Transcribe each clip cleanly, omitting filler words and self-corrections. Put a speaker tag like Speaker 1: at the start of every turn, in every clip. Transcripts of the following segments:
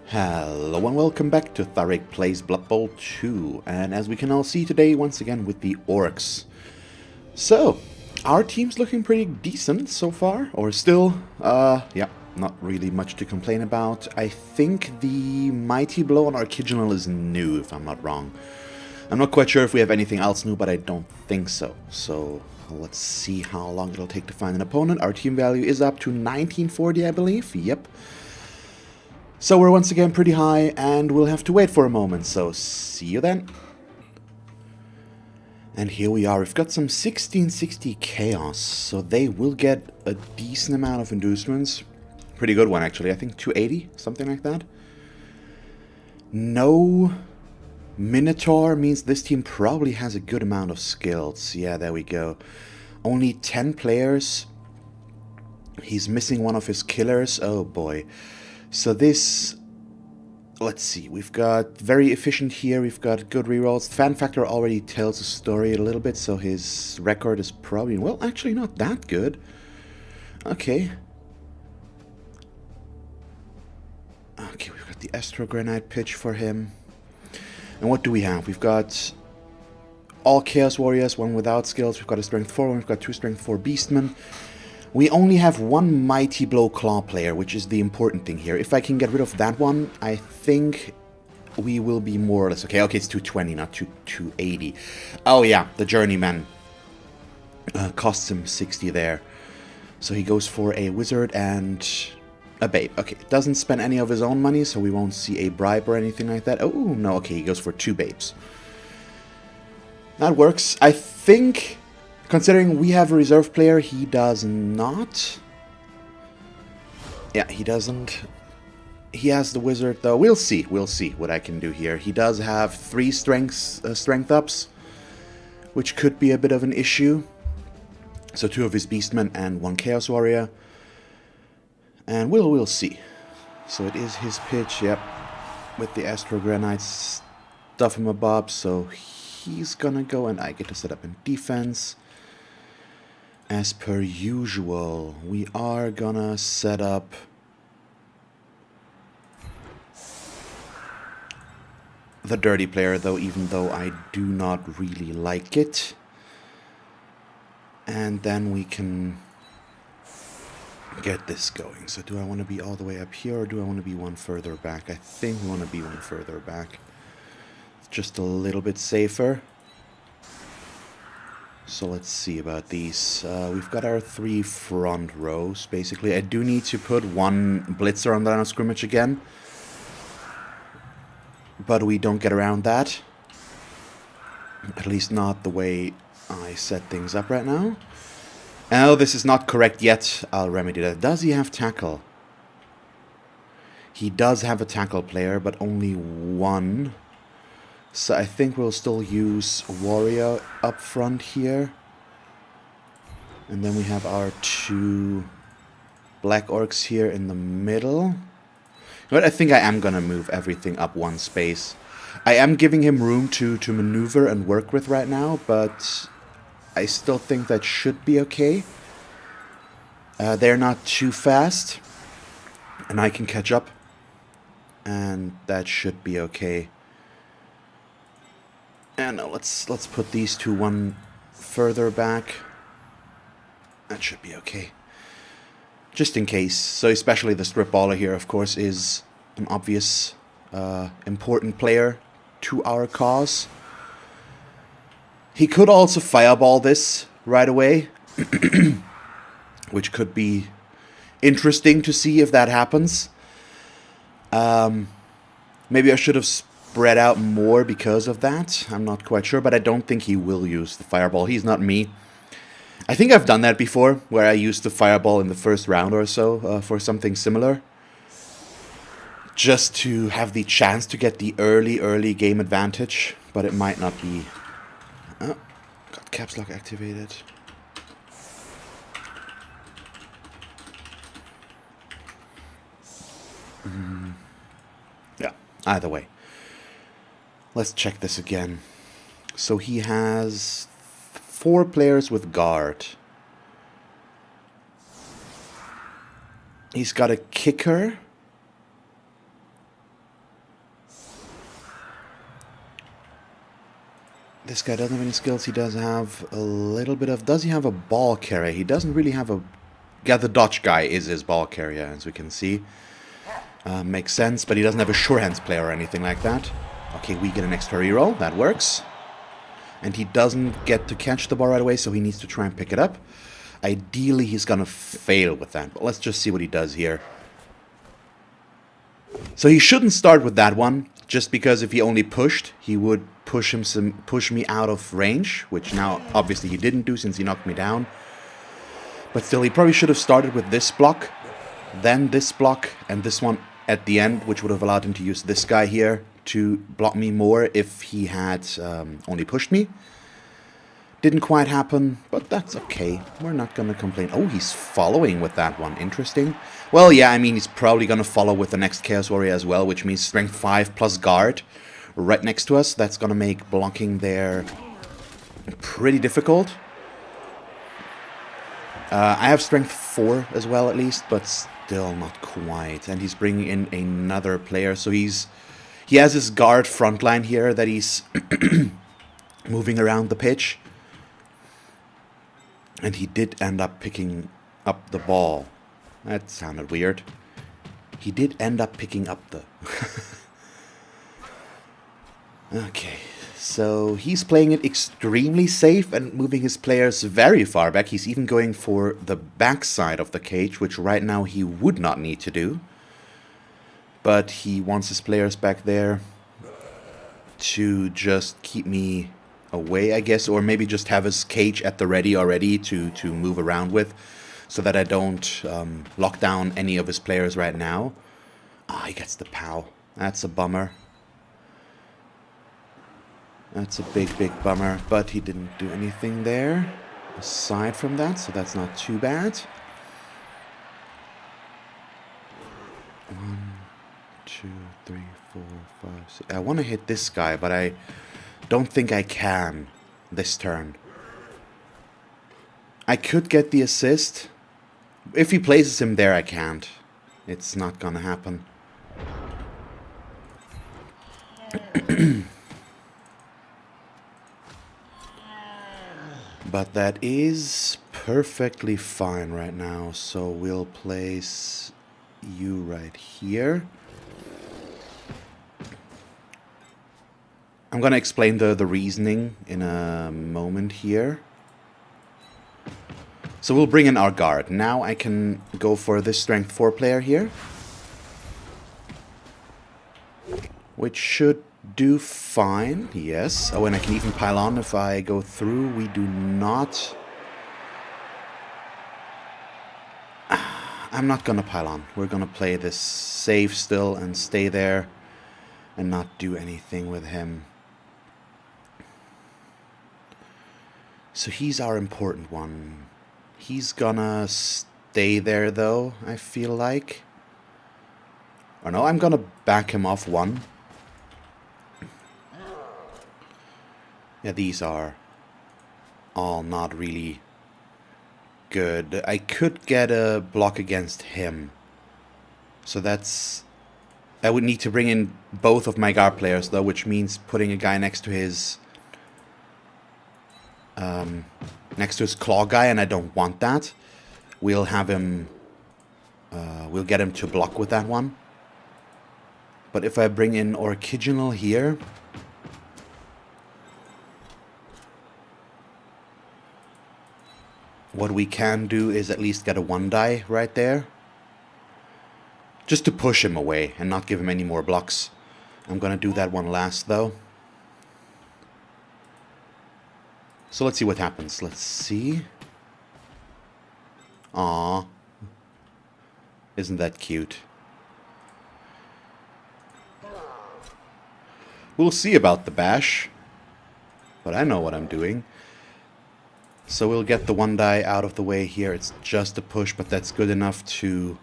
Speaker 1: Hello and welcome back to Tharek Plays Blood Bowl 2, and as we can all see today, once again with the Orcs. So, our team's looking pretty decent so far, or still, yeah, not really much to complain about. I think the Mighty Blow on Archiginal is new, if I'm not wrong. I'm not quite sure if we have anything else new, but I don't think so. So, let's see how long it'll take to find an opponent. Our team value is up to 1940, I believe. Yep. So we're once again pretty high, and we'll have to wait for a moment, so see you then. And here we are, we've got some 1660 Chaos, so they will get a decent amount of inducements. Pretty good one, actually, I think 280, something like that. No Minotaur means this team probably has a good amount of skills. Yeah, there we go. Only 10 players. He's missing one of his killers, oh boy. So this, let's see, we've got very efficient here, we've got good rerolls. Fan Factor already tells the story a little bit, so his record is probably, well, actually not that good. Okay. Okay, we've got the Astro Granite pitch for him. And what do we have? We've got all Chaos Warriors, one without skills. We've got a Strength 4, we've got two Strength 4 Beastmen. We only have one Mighty Blow Claw player, which is the important thing here. If I can get rid of that one, I think we will be more or less okay. Okay, it's 220, not 280. Oh yeah, the Journeyman costs him 60 there. So he goes for a Wizard and a Babe. Okay, doesn't spend any of his own money, so we won't see a bribe or anything like that. Oh, no, okay, he goes for two Babes. That works. I think, considering we have a reserve player, he does not. Yeah, he doesn't. He has the Wizard, though. We'll see what I can do here. He does have 3 strength ups, which could be a bit of an issue. So 2 of his Beastmen and 1 Chaos Warrior. And we'll see. So it is his pitch, yep. With the Astro Granite, stuff him a bob, so he's gonna go and I get to set up in defense. As per usual, we are gonna set up the dirty player, though, even though I do not really like it. And then we can get this going. So do I want to be all the way up here, or do I want to be one further back? I think we want to be one further back. It's just a little bit safer. So let's see about these. We've got our 3 front rows, basically. I do need to put 1 blitzer on the line of scrimmage again. But we don't get around that. At least not the way I set things up right now. Oh, this is not correct yet. I'll remedy that. Does he have tackle? He does have a tackle player, but only 1. So I think we'll still use Warrior up front here. And then we have our 2 Black Orcs here in the middle. But I think I am going to move everything up 1 space. I am giving him room to maneuver and work with right now, but I still think that should be okay. They're not too fast, and I can catch up. And that should be okay. And now let's put these 2 1 further back. That should be okay. Just in case. So especially the strip baller here, of course, is an obvious important player to our cause. He could also fireball this right away, which could be interesting to see if that happens. Maybe I should have spread out more because of that. I'm not quite sure, but I don't think he will use the fireball. He's not me. I think I've done that before, where I used the fireball in the first round or so for something similar. Just to have the chance to get the early game advantage, but it might not be. Oh, got caps lock activated. Yeah, either way. Let's check this again. So he has 4 players with guard. He's got a kicker. This guy doesn't have any skills. He does have a little bit of... Does he have a ball carrier? He doesn't really have a... Yeah, the Dutch guy is his ball carrier, as we can see. Makes sense, but he doesn't have a sure hands player or anything like that. Okay, we get an extra reroll. That works. And he doesn't get to catch the ball right away, so he needs to try and pick it up. Ideally, he's going to fail with that. But let's just see what he does here. So he shouldn't start with that one, just because if he only pushed, he would push me out of range, which now obviously he didn't do since he knocked me down. But still, he probably should have started with this block, then this block, and this one at the end, which would have allowed him to use this guy here to block me more if he had only pushed me. Didn't quite happen, but that's okay. We're not going to complain. Oh, he's following with that one. Interesting. Well, yeah, I mean, he's probably going to follow with the next Chaos Warrior as well, which means Strength 5 plus Guard right next to us. That's going to make blocking there pretty difficult. I have Strength 4 as well, at least, but still not quite. And he's bringing in another player, so he has his Guard front line here that he's moving around the pitch. And he did end up picking up the ball. That sounded weird. He did end up picking up the... Okay, so he's playing it extremely safe and moving his players very far back. He's even going for the backside of the cage, which right now he would not need to do. But he wants his players back there to just keep me away, I guess, or maybe just have his cage at the ready already to move around with, so that I don't lock down any of his players right now. Ah, he gets the POW. That's a bummer. That's a big bummer, but he didn't do anything there aside from that, so that's not too bad. 1, 2, 3, 4, 5, 6. I want to hit this guy, but I don't think I can this turn. I could get the assist. If he places him there, I can't. It's not gonna happen. But that is perfectly fine right now. So we'll place you right here. I'm going to explain the reasoning in a moment here. So we'll bring in our guard. Now I can go for this Strength 4 player here, which should do fine. Yes. Oh, and I can even pile on if I go through. We do not. I'm not going to pile on. We're going to play this safe still and stay there and not do anything with him. So he's our important one. He's gonna stay there though, I feel like. Or no, I'm gonna back him off one. Yeah, these are all not really good. I could get a block against him. So that's... I would need to bring in both of my guard players though, which means putting a guy next to his... claw guy, and I don't want that. We'll have him... we'll get him to block with that one. But if I bring in Orciginal here... what we can do is at least get a 1-die right there. Just to push him away and not give him any more blocks. I'm gonna do that one last though. So let's see what happens. Let's see. Aww. Isn't that cute? We'll see about the bash. But I know what I'm doing. So we'll get the 1-die out of the way here. It's just a push, but that's good enough to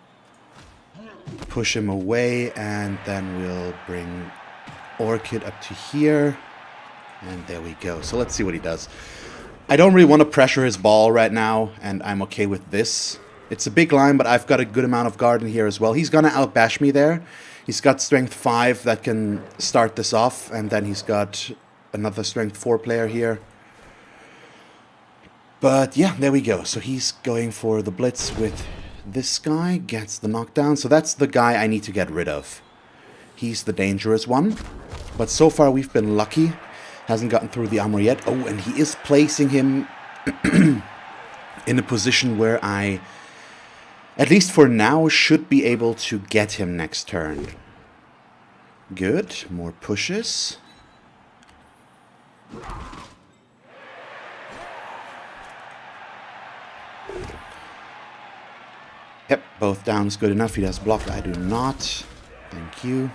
Speaker 1: push him away. And then we'll bring Orchid up to here. And there we go. So let's see what he does. I don't really want to pressure his ball right now, and I'm okay with this. It's a big line, but I've got a good amount of guard in here as well. He's going to outbash me there. He's got Strength 5 that can start this off, and then he's got another strength 4 player here. But yeah, there we go. So he's going for the blitz with this guy, gets the knockdown. So that's the guy I need to get rid of. He's the dangerous one. But so far we've been lucky. Hasn't gotten through the armor yet. Oh, and he is placing him in a position where I, at least for now, should be able to get him next turn. Good. More pushes. Yep, both down is good enough. He does block. I do not. Thank you.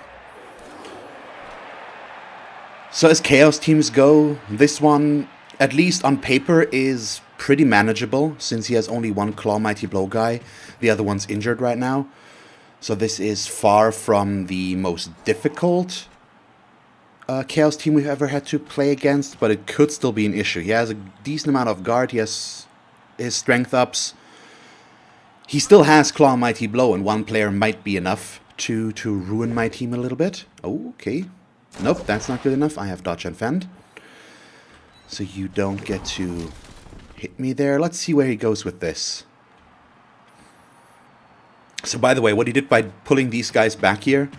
Speaker 1: So as Chaos teams go, this one, at least on paper, is pretty manageable, since he has only one Claw Mighty Blow guy. The other one's injured right now. So this is far from the most difficult Chaos team we've ever had to play against, but it could still be an issue. He has a decent amount of guard. He has his strength ups. He still has Claw Mighty Blow, and one player might be enough to ruin my team a little bit. Oh, okay. Nope, that's not good enough. I have Dodge and Fend. So you don't get to hit me there. Let's see where he goes with this. So by the way, what he did by pulling these guys back here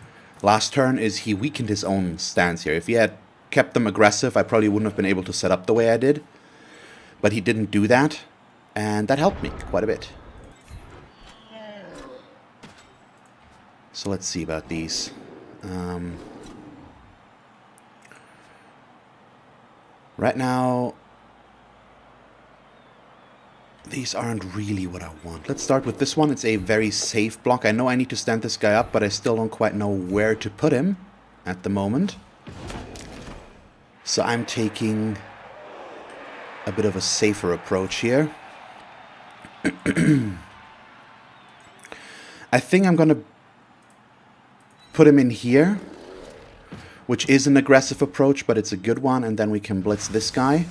Speaker 1: last turn is he weakened his own stance here. If he had kept them aggressive, I probably wouldn't have been able to set up the way I did. But he didn't do that, and that helped me quite a bit. So let's see about these. Right now, these aren't really what I want. Let's start with this one. It's a very safe block. I know I need to stand this guy up, but I still don't quite know where to put him at the moment. So I'm taking a bit of a safer approach here. I think I'm going to put him in here, which is an aggressive approach, but it's a good one, and then we can blitz this guy.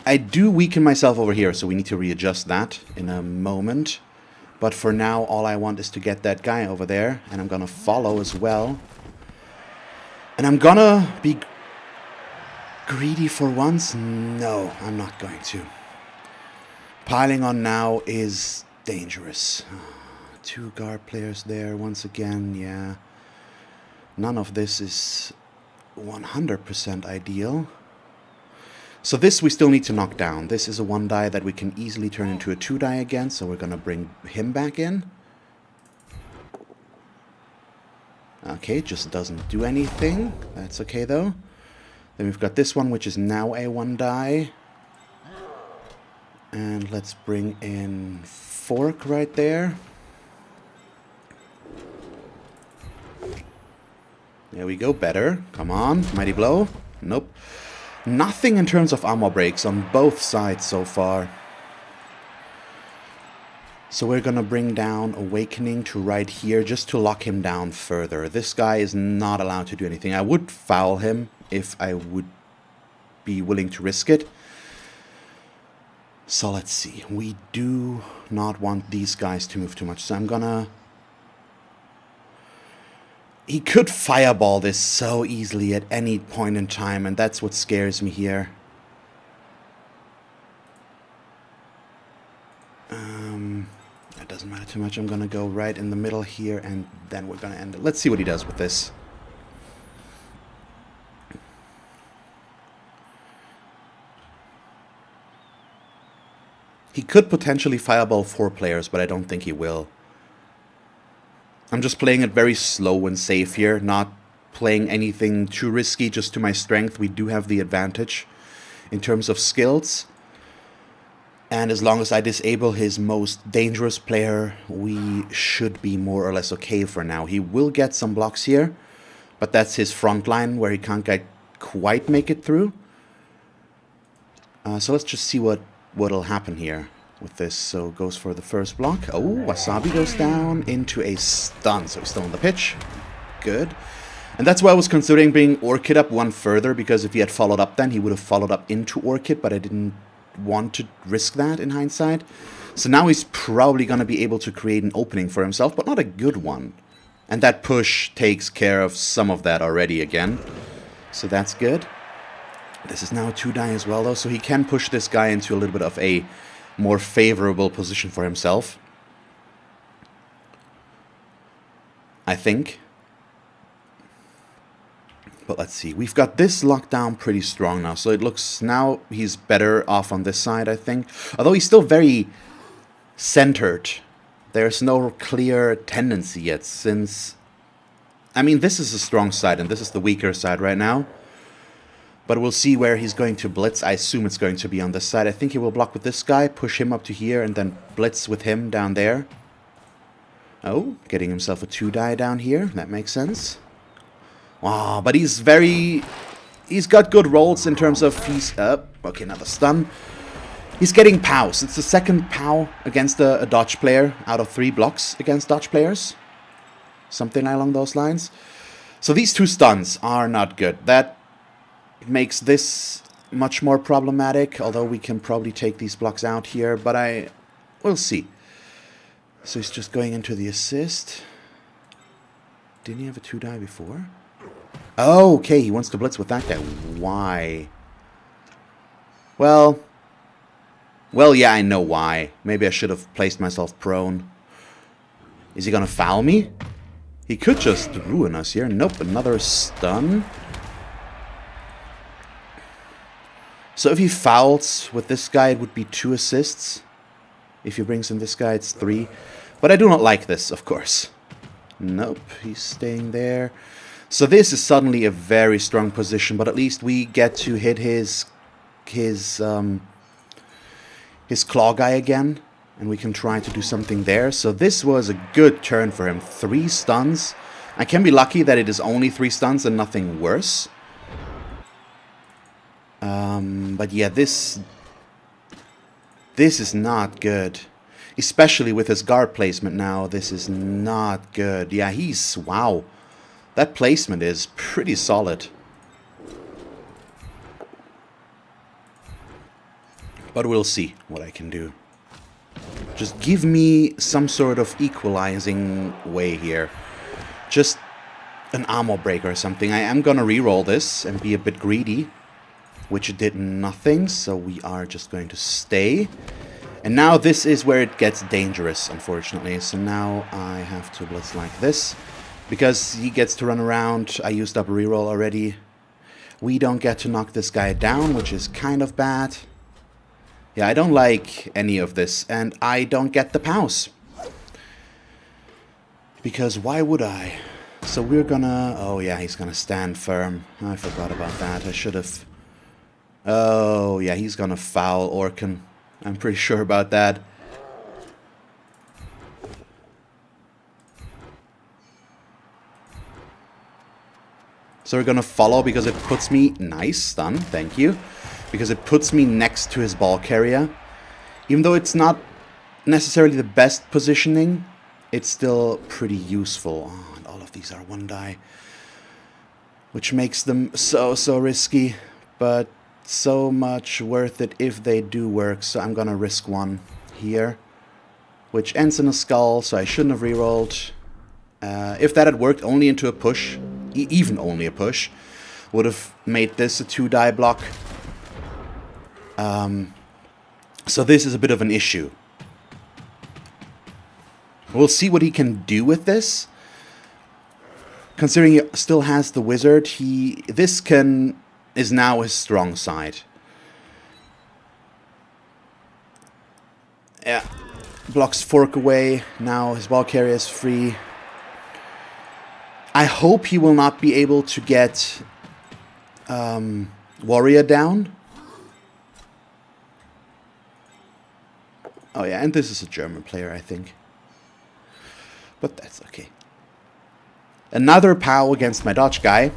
Speaker 1: I do weaken myself over here, so we need to readjust that in a moment. But for now, all I want is to get that guy over there, and I'm gonna follow as well. And I'm gonna be greedy for once. No, I'm not going to. Piling on now is dangerous. 2 guard players there once again, yeah. None of this is 100% ideal. So this we still need to knock down. This is a 1 die that we can easily turn into a 2 die again, so we're gonna bring him back in. Okay, just doesn't do anything. That's okay though. Then we've got this one, which is now a 1 die. And let's bring in Fork right there. There we go, better. Come on, Mighty Blow. Nope. Nothing in terms of armor breaks on both sides so far. So we're gonna bring down Awakening to right here just to lock him down further. This guy is not allowed to do anything. I would foul him if I would be willing to risk it. So let's see. We do not want these guys to move too much. So I'm gonna... He could fireball this so easily at any point in time, and that's what scares me here. That doesn't matter too much. I'm gonna go right in the middle here, and then we're gonna end it. Let's see what he does with this. He could potentially fireball 4 players, but I don't think he will. I'm just playing it very slow and safe here, not playing anything too risky, just to my strength. We do have the advantage in terms of skills. And as long as I disable his most dangerous player, we should be more or less okay for now. He will get some blocks here, but that's his front line where he can't quite make it through. So let's just see what'll happen here with this. So goes for the first block. Oh, Wasabi goes down into a stun. So he's still on the pitch. Good. And that's why I was considering bringing Orchid up one further, because if he had followed up then, he would have followed up into Orchid, but I didn't want to risk that in hindsight. So now he's probably going to be able to create an opening for himself, but not a good one. And that push takes care of some of that already again. So that's good. This is now a 2-die as well, though, so he can push this guy into a little bit of a more favorable position for himself. I think. But let's see. We've got this locked down pretty strong now, so it looks now he's better off on this side, I think. Although he's still very centered. There's no clear tendency yet, since... I mean, this is a strong side, and this is the weaker side right now. But we'll see where he's going to blitz. I assume it's going to be on this side. I think he will block with this guy, push him up to here, and then blitz with him down there. Oh, getting himself a 2-die down here. That makes sense. Wow, but he's got good rolls in terms of he's... okay, another stun. He's getting POWs. It's the second POW against a dodge player out of 3 blocks against dodge players. Something along those lines. So these 2 stuns are not good. That makes this much more problematic, although we can probably take these blocks out here, but we'll see. So he's just going into the assist. Didn't he have a 2-die before? Oh, okay, he wants to blitz with that guy. Why? Well, yeah, I know why. Maybe I should have placed myself prone. Is he gonna foul me? He could just ruin us here. Nope, another stun. So if he fouls with this guy, it would be 2 assists. If he brings in this guy, it's 3. But I do not like this, of course. Nope, he's staying there. So this is suddenly a very strong position, but at least we get to hit his claw guy again, and we can try to do something there. So this was a good turn for him. 3 stuns. I can be lucky that it is only 3 stuns and nothing worse. But yeah, this is not good. Especially with his guard placement now, this is not good. Yeah, wow. That placement is pretty solid. But we'll see what I can do. Just give me some sort of equalizing way here. Just an armor break or something. I am gonna reroll this and be a bit greedy. Which did nothing, so we are just going to stay. And now this is where it gets dangerous, unfortunately. So now I have to blitz like this. Because he gets to run around. I used up a reroll already. We don't get to knock this guy down, which is kind of bad. Yeah, I don't like any of this. And I don't get the POWs. Because why would I? So we're gonna... Oh yeah, he's gonna stand firm. I forgot about that. I should have... Oh, yeah, he's gonna foul Orcan. I'm pretty sure about that. So we're gonna follow because it puts me... Nice stun, thank you. Because it puts me next to his ball carrier. Even though it's not necessarily the best positioning, it's still pretty useful. Oh, and all of these are 1-die. Which makes them so risky. But... so much worth it if they do work, so I'm gonna risk 1 here, which ends in a skull, so I shouldn't have rerolled. If that had worked only into a push, even only a push, would have made this a 2-die block. So this is a bit of an issue. We'll see what he can do with this. Considering he still has the wizard, this is now his strong side. Yeah. Blocks Fork away. Now his ball carrier is free. I hope he will not be able to get Warrior down. Oh yeah, and this is a German player, I think. But that's okay. Another POW against my dodge guy.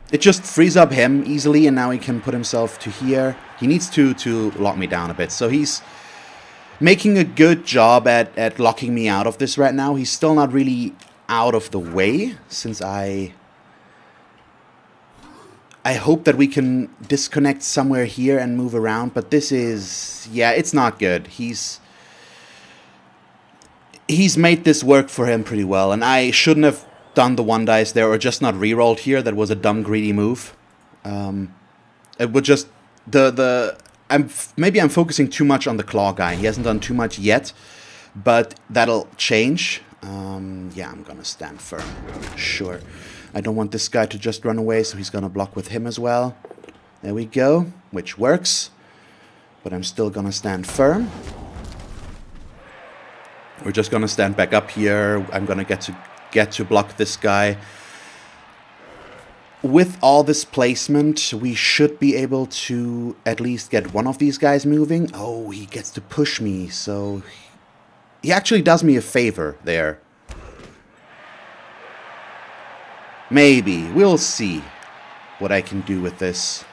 Speaker 1: It just frees up him easily, and now he can put himself to here. He needs to lock me down a bit. So he's making a good job at locking me out of this right now. He's still not really out of the way, since I hope that we can disconnect somewhere here and move around. But this is... yeah, it's not good. He's made this work for him pretty well, and I shouldn't have done the 1-dice there, or just not rerolled here. That was a dumb, greedy move. It would just maybe I'm focusing too much on the claw guy. He hasn't done too much yet, but that'll change. Yeah, I'm gonna stand firm. Sure. I don't want this guy to just run away, so he's gonna block with him as well. There we go, which works. But I'm still gonna stand firm. We're just gonna stand back up here. I'm gonna get to block this guy. With all this placement, we should be able to at least get one of these guys moving. Oh, he gets to push me, so he actually does me a favor there. Maybe. We'll see what I can do with this.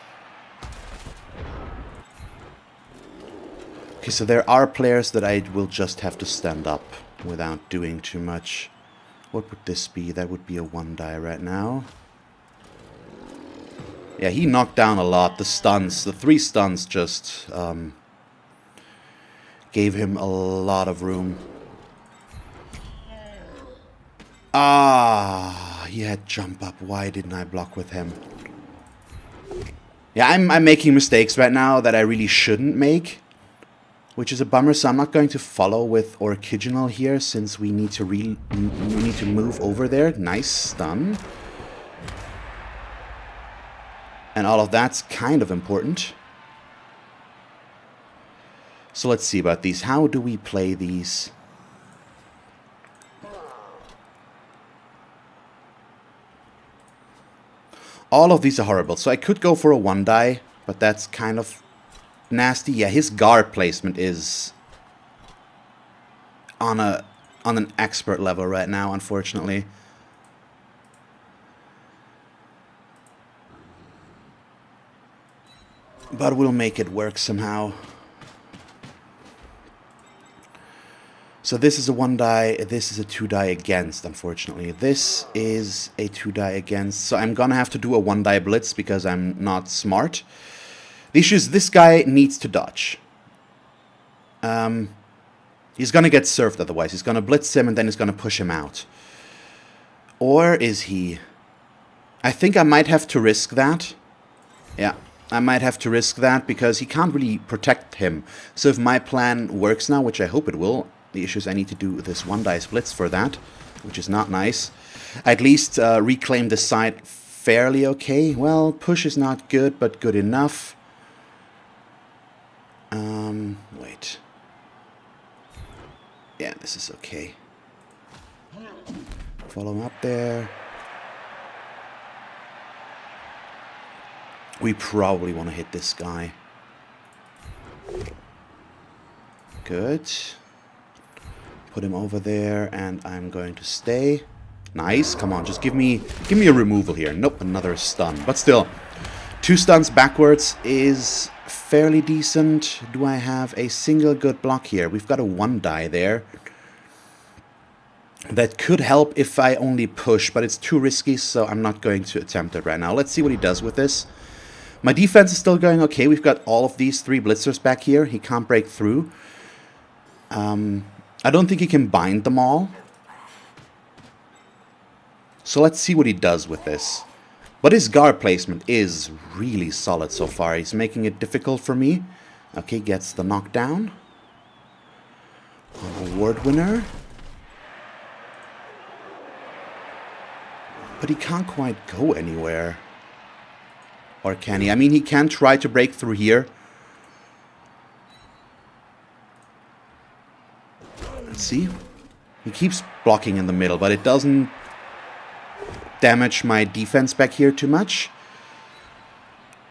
Speaker 1: Okay, so there are players that I will just have to stand up without doing too much. What would this be? That would be a 1-die right now. Yeah, he knocked down a lot. The stuns, the 3 stuns just gave him a lot of room. Ah, he had jump up. Why didn't I block with him? Yeah, I'm making mistakes right now that I really shouldn't make, which is a bummer. So I'm not going to follow with Orciginal here since we need to move over there. Nice stun. And all of that's kind of important. So let's see about these. How do we play these? All of these are horrible. So I could go for a 1-die, but that's kind of nasty. Yeah, his guard placement is on an expert level right now, unfortunately. But we'll make it work somehow. So this is a 1-die, this is a 2-die against, unfortunately. This is a 2-die against, so I'm gonna have to do a 1-die blitz because I'm not smart. The issue is this guy needs to dodge. He's gonna get served otherwise. He's gonna blitz him and then he's gonna push him out. Or is he? I think I might have to risk that. Yeah. I might have to risk that because he can't really protect him. So if my plan works now, which I hope it will, the issue is I need to do this 1-die splits for that, which is not nice. I at least reclaim the side fairly okay. Well, push is not good, but good enough. Wait. Yeah, this is okay. Follow him up there. We probably want to hit this guy. Good. Put him over there, and I'm going to stay. Nice. Come on, just give me a removal here. Nope, another stun. But still, 2 stuns backwards is fairly decent. Do I have a single good block here? We've got a 1-die there. That could help if I only push, but it's too risky, so I'm not going to attempt it right now. Let's see what he does with this. My defense is still going okay. We've got all of these 3 blitzers back here. He can't break through. I don't think he can bind them all. So let's see what he does with this. But his guard placement is really solid so far. He's making it difficult for me. Okay, gets the knockdown. Award winner. But he can't quite go anywhere. Or can he? I mean, he can try to break through here. Let's see. He keeps blocking in the middle, but it doesn't damage my defense back here too much.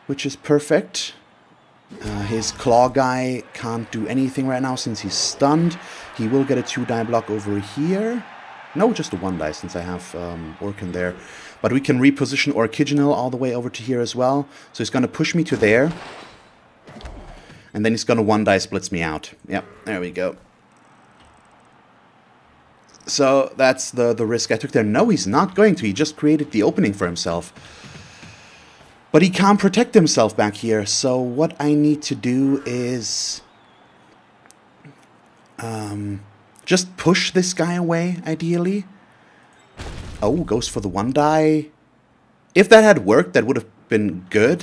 Speaker 1: Which is perfect. His claw guy can't do anything right now since he's stunned. He will get a 2-die block over here. No, just a 1-die since I have Orc in there. But we can reposition Orciginal all the way over to here as well. So he's going to push me to there. And then he's going to 1-die splits me out. Yep, there we go. So that's the risk I took there. No, he's not going to. He just created the opening for himself. But he can't protect himself back here. So what I need to do is just push this guy away, ideally. Oh, goes for the 1-die. If that had worked, that would have been good,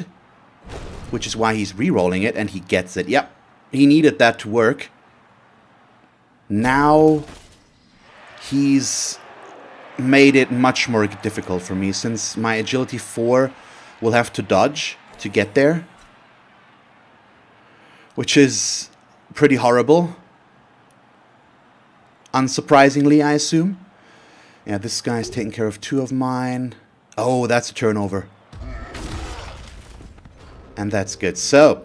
Speaker 1: which is why he's re-rolling it, and he gets it. Yep, he needed that to work. Now he's made it much more difficult for me, since my agility 4 will have to dodge to get there, which is pretty horrible. Unsurprisingly, I assume. Yeah, this guy's taking care of 2 of mine. Oh, that's a turnover. And that's good. So,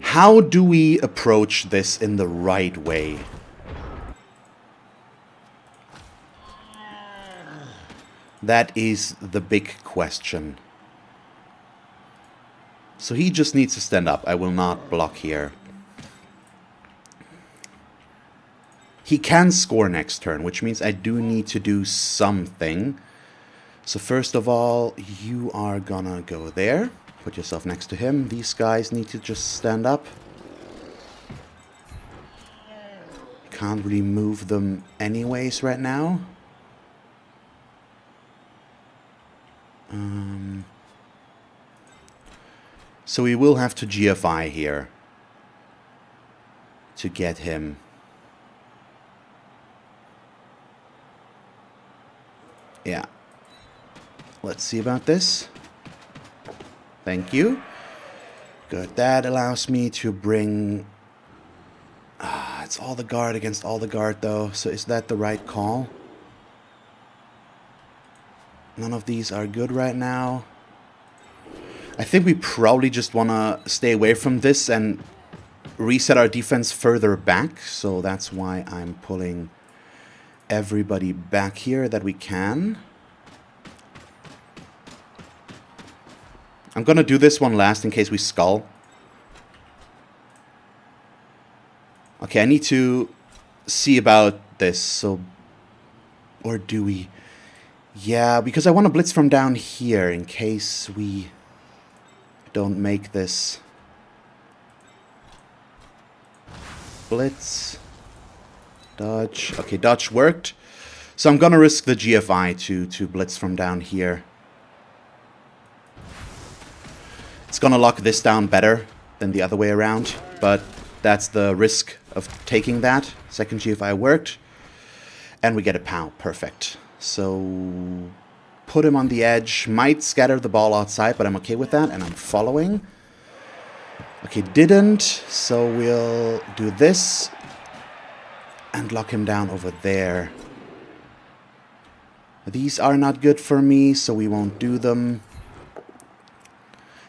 Speaker 1: how do we approach this in the right way? That is the big question. So he just needs to stand up. I will not block here. He can score next turn, which means I do need to do something. So first of all, you are gonna go there. Put yourself next to him. These guys need to just stand up. Can't really move them anyways right now. So we will have to GFI here to get him. Yeah. Let's see about this. Thank you. Good. That allows me to bring... it's all the guard against all the guard, though. So is that the right call? None of these are good right now. I think we probably just want to stay away from this and reset our defense further back. So that's why I'm pulling everybody back here that we can. I'm going to do this one last in case we skull. Okay, I need to see about this. So, or do we... Yeah, because I want to blitz from down here in case we don't make this. Blitz. Dodge. Okay, dodge worked. So I'm going to risk the GFI to blitz from down here. It's going to lock this down better than the other way around, but that's the risk of taking that. Second GFI worked. And we get a POW. Perfect. So, put him on the edge. Might scatter the ball outside, but I'm okay with that, and I'm following. Okay, didn't. So we'll do this. And lock him down over there. These are not good for me, so we won't do them.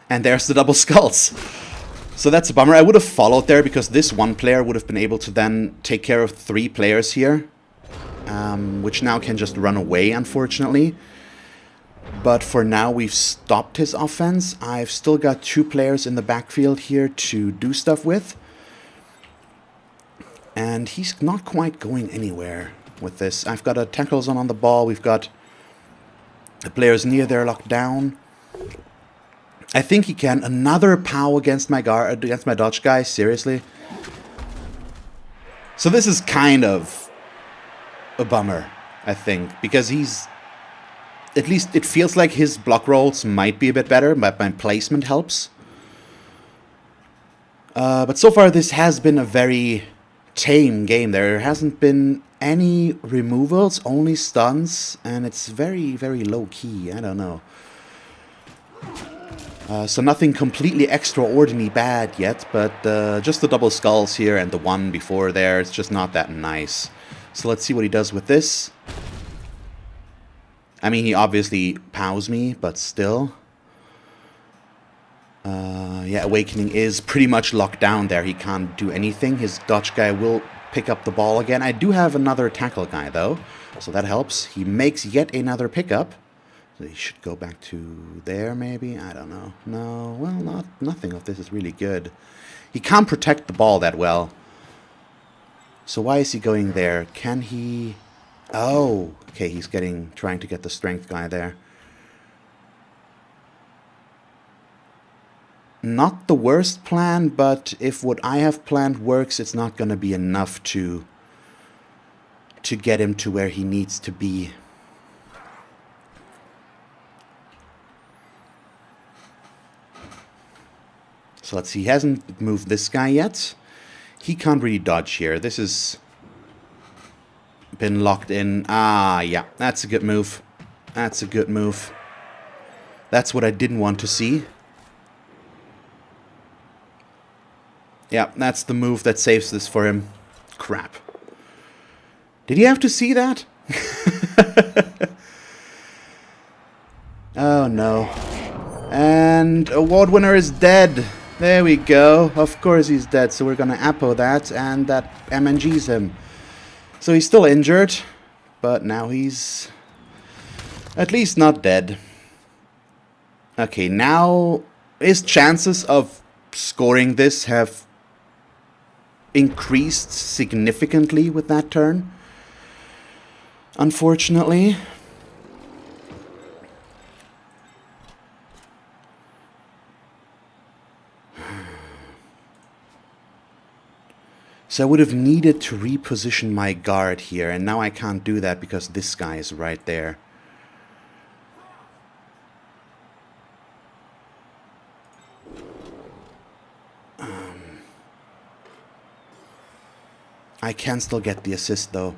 Speaker 1: And there's the double skulls. So that's a bummer. I would have followed there, because this one player would have been able to then take care of 3 players here. Which now can just run away, unfortunately. But for now, we've stopped his offense. I've still got 2 players in the backfield here to do stuff with. And he's not quite going anywhere with this. I've got a tackle zone on the ball. We've got the players near there locked down. I think he can. Another POW against my guard, against my dodge guy. Seriously. So this is kind of a bummer, I think, because he's... At least it feels like his block rolls might be a bit better, but my placement helps. But so far this has been a very tame game. There hasn't been any removals, only stuns, and it's very, very low-key. I don't know. So nothing completely extraordinary bad yet, but just the double skulls here and the one before there, it's just not that nice. So let's see what he does with this. I mean, he obviously POWs me, but still. Yeah, Awakening is pretty much locked down there. He can't do anything. His dodge guy will pick up the ball again. I do have another tackle guy, though, so that helps. He makes yet another pickup. So he should go back to there, maybe? I don't know. No, well, nothing of this is really good. He can't protect the ball that well. So why is he going there? Can he... Oh, okay, he's trying to get the strength guy there. Not the worst plan, but if what I have planned works, it's not going to be enough to get him to where he needs to be. So let's see, he hasn't moved this guy yet. He can't really dodge here. This has been locked in. Ah, yeah, that's a good move. That's a good move. That's what I didn't want to see. Yeah, that's the move that saves this for him. Crap. Did he have to see that? Oh no. And award winner is dead. There we go. Of course he's dead, so we're gonna Apo that, and that MNG's him. So he's still injured, but now he's at least not dead. Okay, now his chances of scoring this have increased significantly with that turn, unfortunately. So I would have needed to reposition my guard here, and now I can't do that because this guy is right there. I can still get the assist though.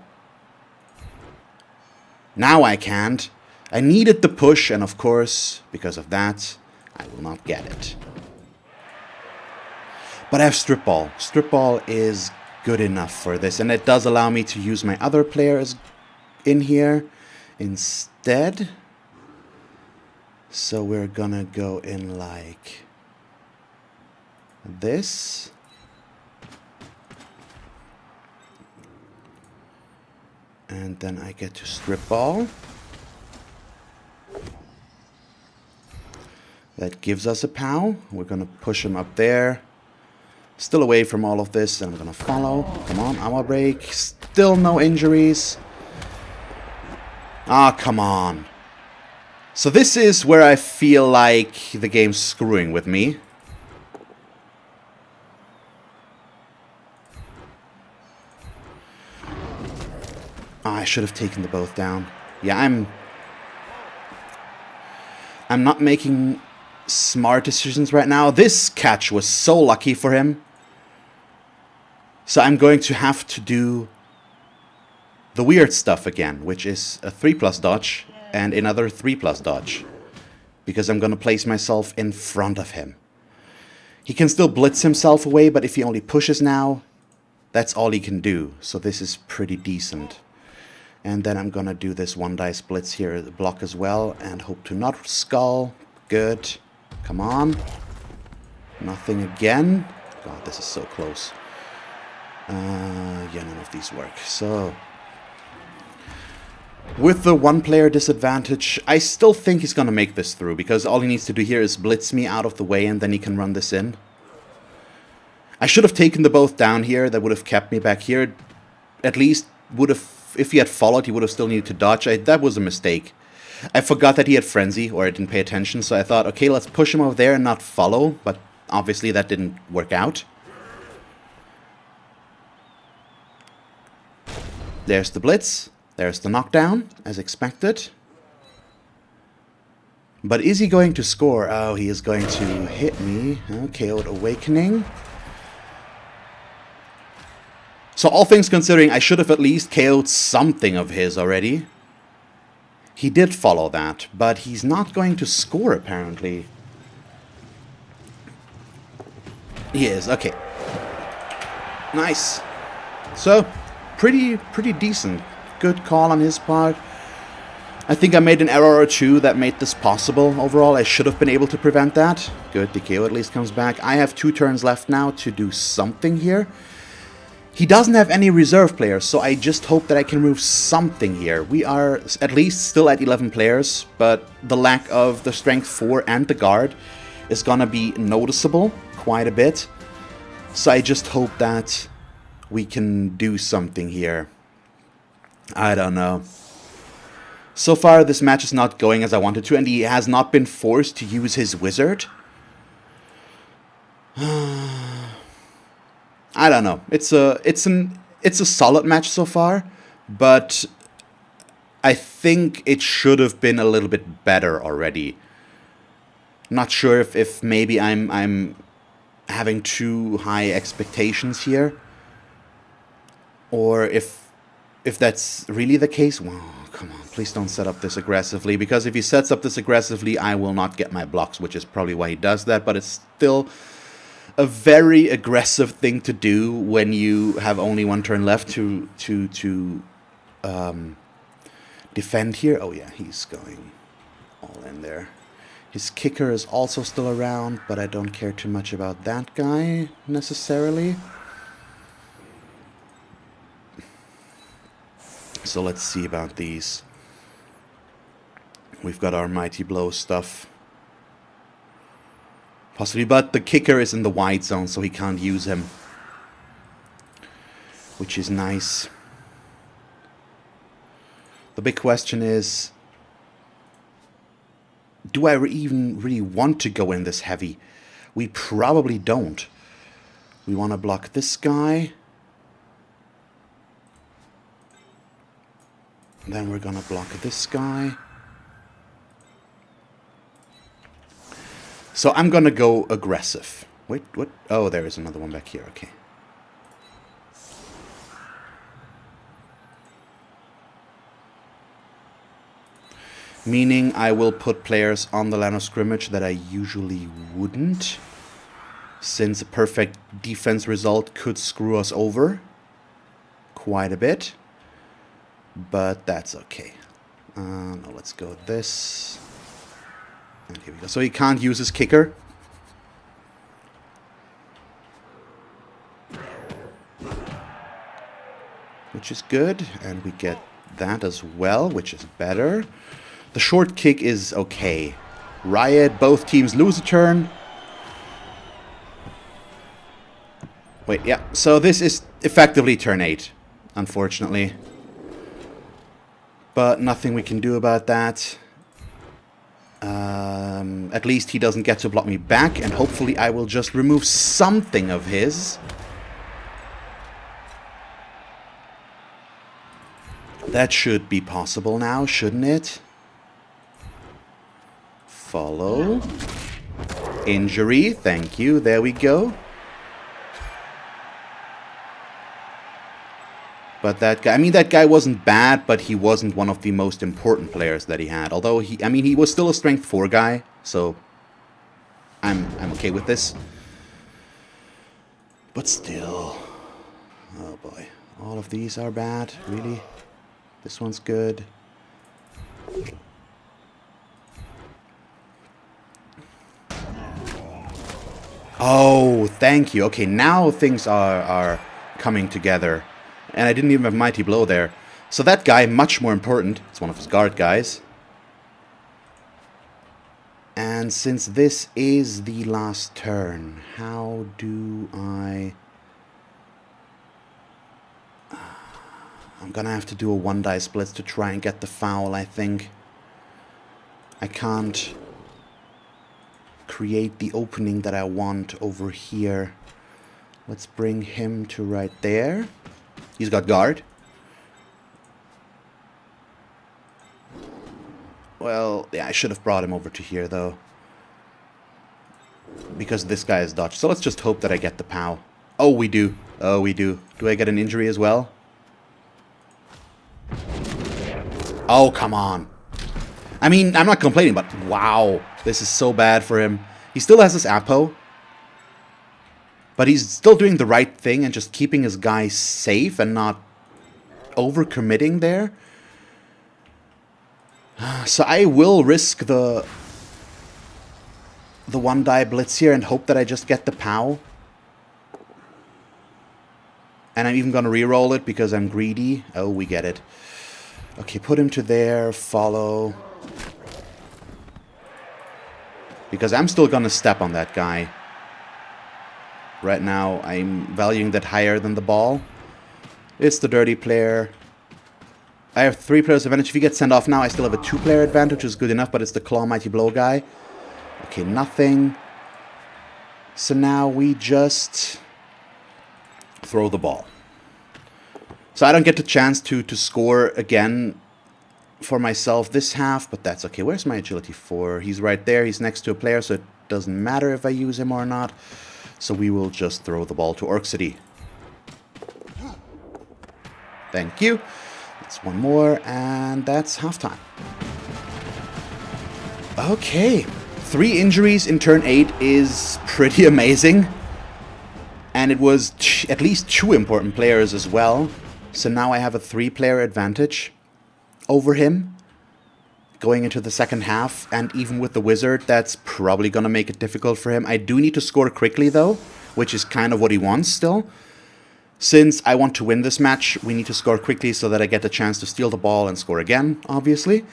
Speaker 1: Now I can't. I needed the push, and of course, because of that, I will not get it. But I have Strip Ball. Strip Ball is good enough for this, and it does allow me to use my other players in here instead. So we're gonna go in like this. And then I get to Strip Ball. That gives us a POW. We're gonna push him up there. Still away from all of this, and I'm gonna follow. Come on, armor break. Still no injuries. Ah, come on. So this is where I feel like the game's screwing with me. I should have taken the both down. Yeah, I'm not making smart decisions right now. This catch was so lucky for him. So I'm going to have to do the weird stuff again, which is a 3+ dodge and another 3+ dodge. Because I'm going to place myself in front of him. He can still blitz himself away, but if he only pushes now, that's all he can do. So this is pretty decent. And then I'm gonna do this 1-dice blitz here, the block as well, and hope to not skull. Good. Come on. Nothing again. God, this is so close. Yeah, none of these work. So, with the 1-player disadvantage, I still think he's gonna make this through, because all he needs to do here is blitz me out of the way, and then he can run this in. I should have taken the both down here. That would have kept me back here. At least would have... If he had followed, he would have still needed to dodge. That was a mistake. I forgot that he had Frenzy, or I didn't pay attention, so I thought, okay, let's push him over there and not follow, but obviously that didn't work out. There's the blitz. There's the knockdown, as expected. But is he going to score? Oh, he is going to hit me. Okay, with Awakening. So all things considering, I should have at least KO'd something of his already. He did follow that, but he's not going to score apparently. He is, okay. Nice. So, pretty decent. Good call on his part. I think I made an error or two that made this possible overall. I should have been able to prevent that. Good, the KO at least comes back. I have 2 turns left now to do something here. He doesn't have any reserve players, so I just hope that I can move something here. We are at least still at 11 players, but the lack of the strength 4 and the guard is gonna be noticeable quite a bit. So I just hope that we can do something here. I don't know. So far, this match is not going as I wanted to, and he has not been forced to use his wizard. I don't know. It's a solid match so far, but I think it should have been a little bit better already. Not sure if maybe I'm having too high expectations here. Or if that's really the case, well, come on, please don't set up this aggressively, because if he sets up this aggressively, I will not get my blocks, which is probably why he does that, but it's still a very aggressive thing to do when you have only one turn left to defend here. Oh yeah, he's going all in there. His kicker is also still around, but I don't care too much about that guy necessarily. So let's see about these. We've got our Mighty Blow stuff. Possibly, but the kicker is in the wide zone, so he can't use him. Which is nice. The big question is, do I even really want to go in this heavy? We probably don't. We want to block this guy. Then we're gonna block this guy. So I'm gonna go aggressive. Wait, what? Oh, there is another one back here, okay. Meaning I will put players on the line of scrimmage that I usually wouldn't, since a perfect defense result could screw us over quite a bit. But that's okay. No, let's go with this. And here we go. So he can't use his kicker. Which is good. And we get that as well, which is better. The short kick is okay. Riot, both teams lose a turn. Wait, yeah. So this is effectively turn 8, unfortunately. But nothing we can do about that. At least he doesn't get to block me back, and hopefully I will just remove something of his. That should be possible now, shouldn't it? Follow. Injury, thank you, there we go. But that guy, I mean, that guy wasn't bad, but he wasn't one of the most important players that he had. Although, he was still a strength 4 guy, so I'm okay with this. But still, oh boy, all of these are bad, really? This one's good. Oh, thank you. Okay, now things are coming together. And I didn't even have Mighty Blow there. So that guy, much more important. It's one of his guard guys. And since this is the last turn, how do I... I'm gonna have to do a 1-die split to try and get the foul, I think. I can't create the opening that I want over here. Let's bring him to right there. He's got guard. Well, yeah, I should have brought him over to here, though. Because this guy is dodged. So let's just hope that I get the POW. Oh, we do. Oh, we do. Do I get an injury as well? Oh, come on. I mean, I'm not complaining, but wow. This is so bad for him. He still has his Apo. But he's still doing the right thing and just keeping his guys safe and not overcommitting there. So I will risk the 1-die blitz here and hope that I just get the POW. And I'm even going to reroll it because I'm greedy. Oh, we get it. Okay, put him to there, follow. Because I'm still going to step on that guy. Right now, I'm valuing that higher than the ball. It's the dirty player. I have 3 players advantage. If he gets sent off now, I still have a 2-player advantage, which is good enough, but it's the Claw Mighty Blow guy. Okay, nothing. So now we just throw the ball. So I don't get the chance to score again for myself this half, but that's okay. Where's my agility 4? He's right there. He's next to a player, so it doesn't matter if I use him or not. So we will just throw the ball to Orc City. Thank you. That's one more, and that's halftime. Okay. 3 injuries in turn 8 is pretty amazing. And it was at least 2 important players as well. So now I have a 3-player advantage over him going into the second half. And even with the Wizard, that's probably going to make it difficult for him. I do need to score quickly, though, which is kind of what he wants still. Since I want to win this match, we need to score quickly so that I get the chance to steal the ball and score again, obviously.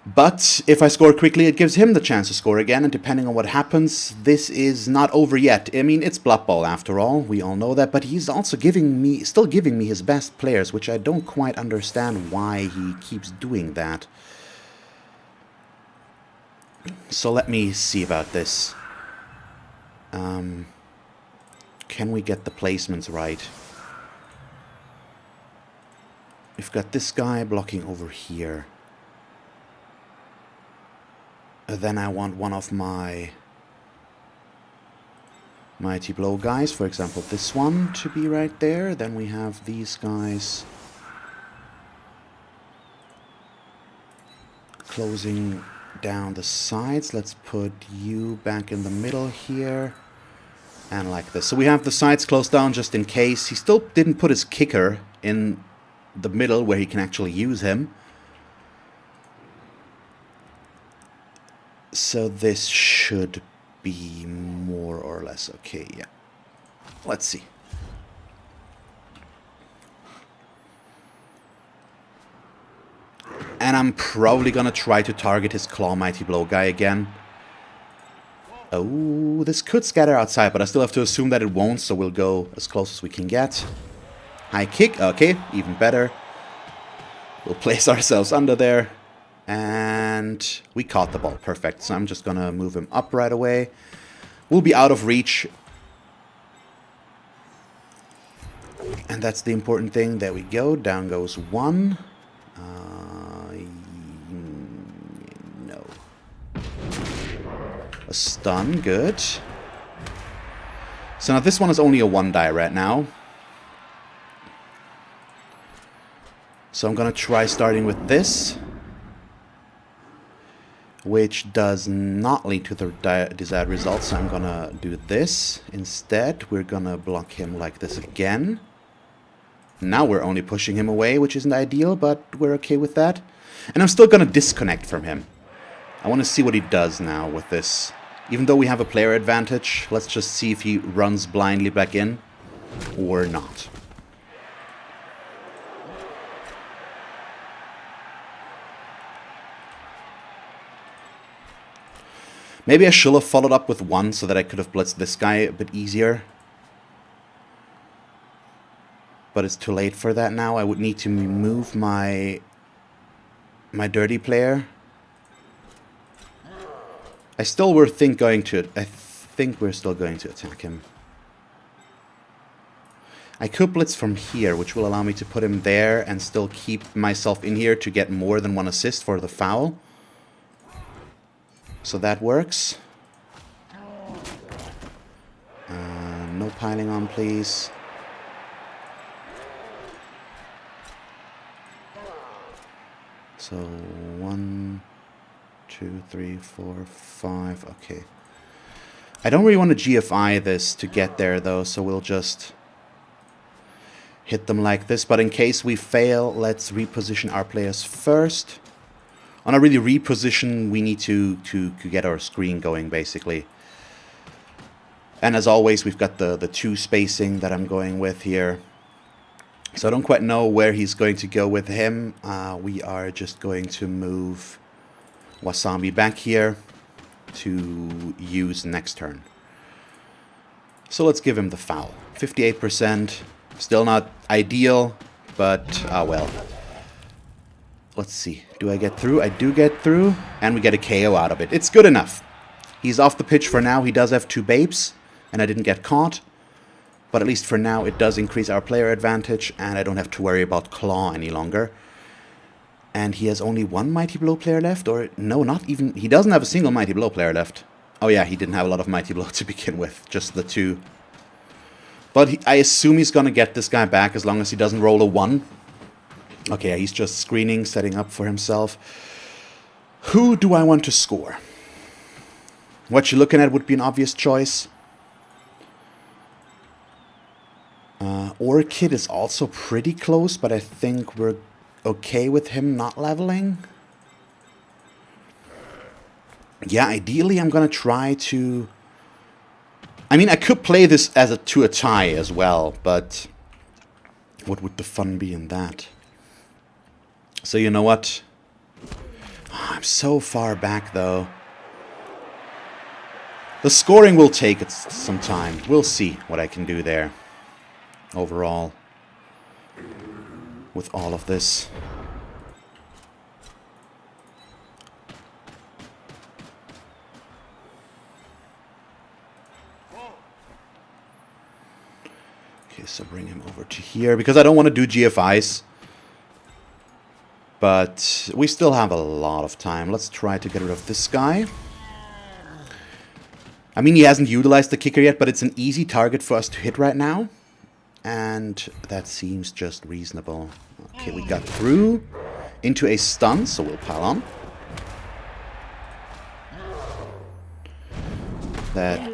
Speaker 1: But if I score quickly, it gives him the chance to score again, and depending on what happens, this is not over yet. I mean, it's Blood Bowl after all, we all know that, but he's also still giving me his best players, which I don't quite understand why he keeps doing that. So let me see about this. Can we get the placements right? We've got this guy blocking over here. Then I want one of my Mighty Blow guys, for example this one, to be right there. Then we have these guys closing down the sides. Let's put you back in the middle here. And like this. So we have the sides closed down just in case. He still didn't put his kicker in the middle where he can actually use him. So this should be more or less okay, yeah. Let's see. And I'm probably gonna try to target his Claw Mighty Blow guy again. Oh, this could scatter outside, but I still have to assume that it won't, so we'll go as close as we can get. High kick, okay, even better. We'll place ourselves under there. And we caught the ball, perfect. So I'm just gonna move him up right away. We'll be out of reach. And that's the important thing. There we go, down goes one. No. A stun, good. So now this one is only a 1-die right now. So I'm gonna try starting with this, which does not lead to the desired result, so I'm gonna do this instead. We're gonna block him like this again. Now we're only pushing him away, which isn't ideal, but we're okay with that. And I'm still gonna disconnect from him. I want to see what he does now with this. Even though we have a player advantage, let's just see if he runs blindly back in or not. Maybe I should have followed up with one so that I could have blitzed this guy a bit easier. But it's too late for that now. I would need to move my dirty player. I think we're still going to attack him. I could blitz from here, which will allow me to put him there and still keep myself in here to get more than 1 assist for the foul. So that works. No piling on, please. So 1, 2, 3, 4, 5. Okay. I don't really want to GFI this to get there, though, so we'll just hit them like this. But in case we fail, let's reposition our players first. On a really reposition, we need to get our screen going, basically. And as always, we've got the 2 spacing that I'm going with here. So I don't quite know where he's going to go with him. We are just going to move Wasabi back here to use next turn. So let's give him the foul. 58%. Still not ideal, but well. Let's see. Do I get through? I do get through. And we get a KO out of it. It's good enough. He's off the pitch for now. He does have 2 babes. And I didn't get caught. But at least for now, it does increase our player advantage. And I don't have to worry about Claw any longer. And he has only 1 Mighty Blow player left. Or, no, not even. He doesn't have a single Mighty Blow player left. Oh yeah, he didn't have a lot of Mighty Blow to begin with. Just the 2. But I assume he's going to get this guy back as long as he doesn't roll a 1. Okay, yeah, he's just screening, setting up for himself. Who do I want to score? What you're looking at would be an obvious choice. Orchid is also pretty close, but I think we're okay with him not leveling. Yeah, ideally I'm going to try to... I mean, I could play this as a tie as well, but what would the fun be in that? So you know what? Oh, I'm so far back, though. The scoring will take it some time. We'll see what I can do there. Overall. With all of this. Okay, so bring him over to here. Because I don't want to do GFIs. But we still have a lot of time. Let's try to get rid of this guy. I mean, he hasn't utilized the kicker yet, but it's an easy target for us to hit right now. And that seems just reasonable. Okay, we got through into a stun, so we'll pile on. That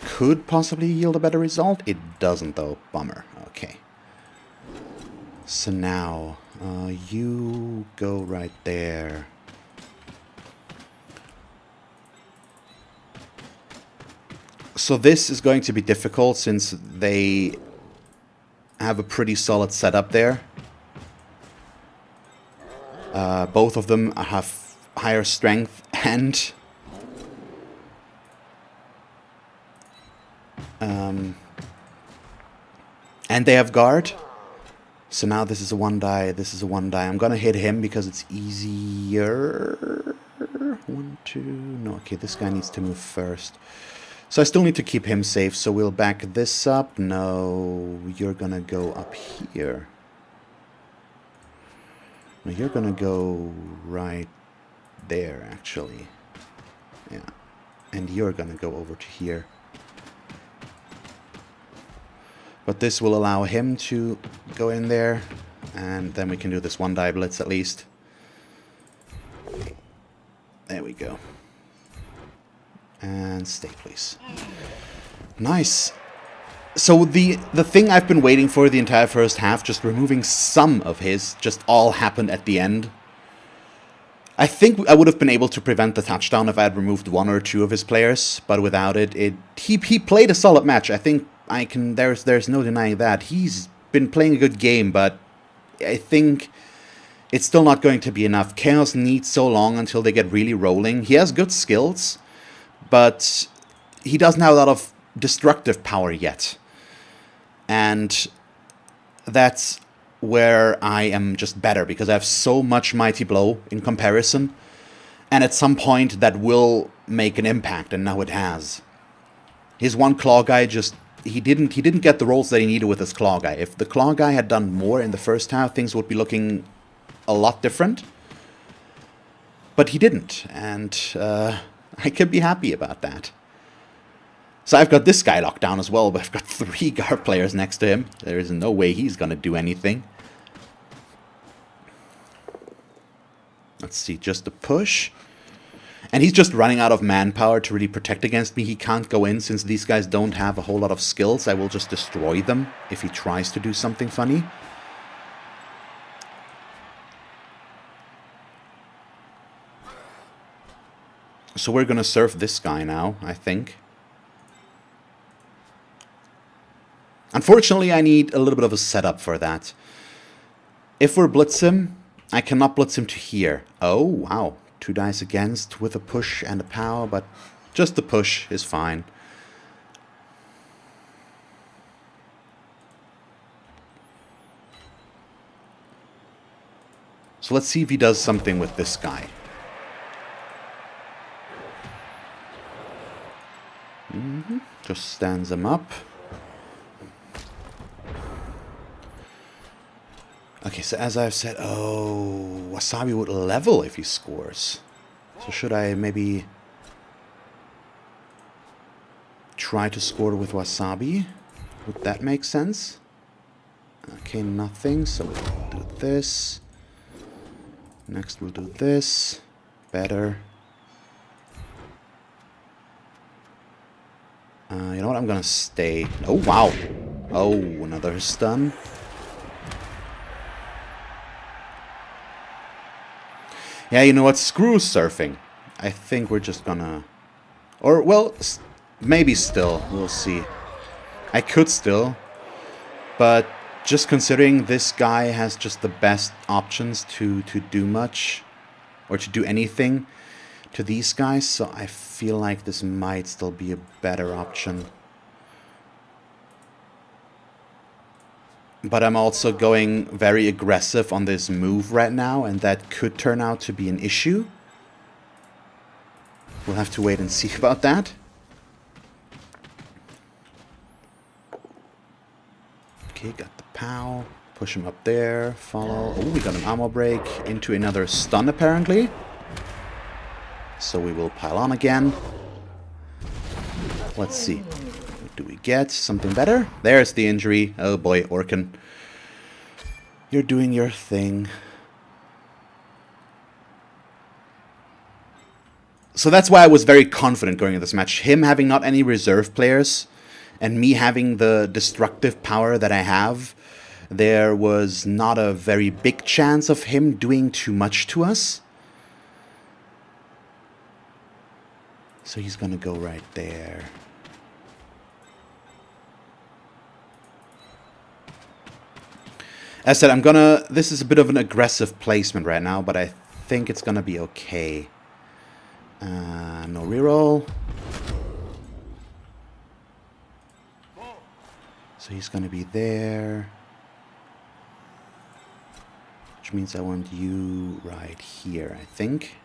Speaker 1: could possibly yield a better result. It doesn't, though. Bummer. Okay. So now, you go right there. So this is going to be difficult since they have a pretty solid setup there. Both of them have higher strength and they have guard. So now this is a 1 die, this is a 1 die. I'm gonna hit him because it's easier. 1, 2, no, okay, this guy needs to move first. So I still need to keep him safe, so we'll back this up. No, you're gonna go up here. No, you're gonna go right there, actually. Yeah. And you're gonna go over to here. But this will allow him to go in there, and then we can do this 1 die blitz at least. There we go. And stay, please. Nice. So the thing I've been waiting for the entire first half, just removing some of his, just all happened at the end. I think I would have been able to prevent the touchdown if I had removed 1 or 2 of his players, but without it, he played a solid match. I think I can. There's no denying that. He's been playing a good game, but I think it's still not going to be enough. Chaos needs so long until they get really rolling. He has good skills, but he doesn't have a lot of destructive power yet. And that's where I am just better, because I have so much Mighty Blow in comparison. And at some point that will make an impact, and now it has. His 1 claw guy just... He didn't get the rolls that he needed with his claw guy. If the claw guy had done more in the first half, things would be looking a lot different. But he didn't, and I can be happy about that. So I've got this guy locked down as well, but I've got 3 guard players next to him. There is no way he's going to do anything. Let's see, just a push. And he's just running out of manpower to really protect against me. He can't go in since these guys don't have a whole lot of skills. I will just destroy them if he tries to do something funny. So we're going to surf this guy now, I think. Unfortunately, I need a little bit of a setup for that. If we're blitz him, I cannot blitz him to here. Oh, wow. 2 dice against with a push and a power, but just the push is fine. So let's see if he does something with this guy. Just stands him up. Okay, so as I've said, oh, Wasabi would level if he scores. So should I maybe... try to score with wasabi. Would that make sense? Okay, nothing, so we'll do this. Next we'll do this. Better. You know what? I'm gonna stay. Oh, wow. Oh, another stun. Yeah, you know what? Screw surfing. I think we're just gonna... Or, well, maybe still. We'll see. I could still. But just considering this guy has just the best options to do much. Or to do anything to these guys. So I feel like this might still be a better option. But I'm also going very aggressive on this move right now, and that could turn out to be an issue. We'll have to wait and see about that. Okay, got the POW. Push him up there. Follow. Oh, we got an armor break into another stun apparently. So we will pile on again. Let's see. Do we get something better? There's the injury. Oh boy, Orkin. You're doing your thing. So that's why I was very confident going into this match. Him having not any reserve players, and me having the destructive power that I have, there was not a very big chance of him doing too much to us. So he's gonna go right there. As I said, this is a bit of an aggressive placement right now, but I think it's gonna be okay. No reroll. So he's gonna be there. Which means I want you right here, I think.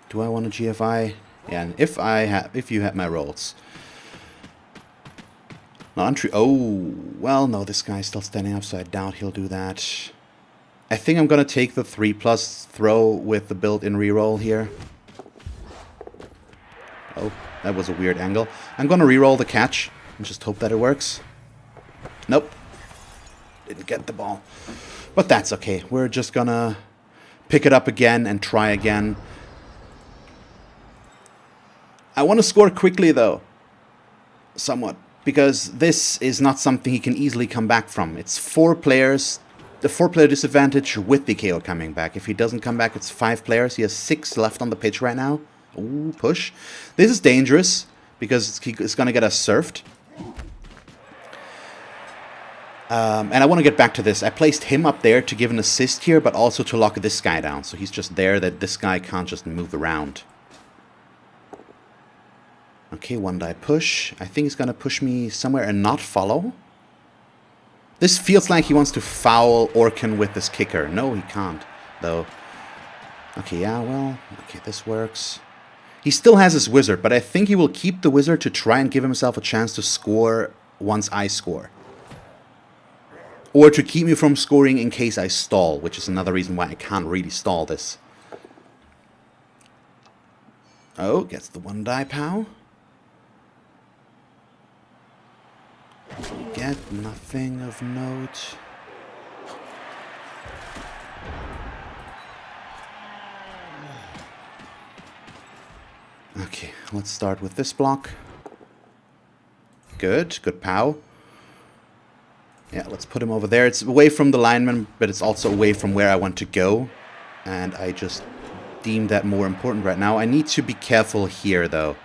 Speaker 1: Do I want a GFI? Yeah, and if you have my rolls. Not untrue. Oh, well, no, this guy's still standing up, so I doubt he'll do that. I think I'm gonna take the 3+ throw with the built-in reroll here. Oh, that was a weird angle. I'm gonna reroll the catch and just hope that it works. Nope. Didn't get the ball. But that's okay. We're just gonna pick it up again and try again. I want to score quickly, though. Somewhat. Because this is not something he can easily come back from. It's 4 players. The 4-player disadvantage with the KO coming back. If he doesn't come back, it's 5 players. He has 6 left on the pitch right now. Ooh, push. This is dangerous. Because it's going to get us surfed. And I want to get back to this. I placed him up there to give an assist here. But also to lock this guy down. So he's just there that this guy can't just move around. Okay, 1-die push. I think he's going to push me somewhere and not follow. This feels like he wants to foul Orkin with this kicker. No, he can't, though. Okay, yeah, well, okay, this works. He still has his wizard, but I think he will keep the wizard to try and give himself a chance to score once I score. Or to keep me from scoring in case I stall, which is another reason why I can't really stall this. Oh, gets the 1-die POW. Get nothing of note. Okay, let's start with this block. Good POW. Yeah, let's put him over there. It's away from the lineman, but it's also away from where I want to go. And I just deem that more important right now. I need to be careful here, though.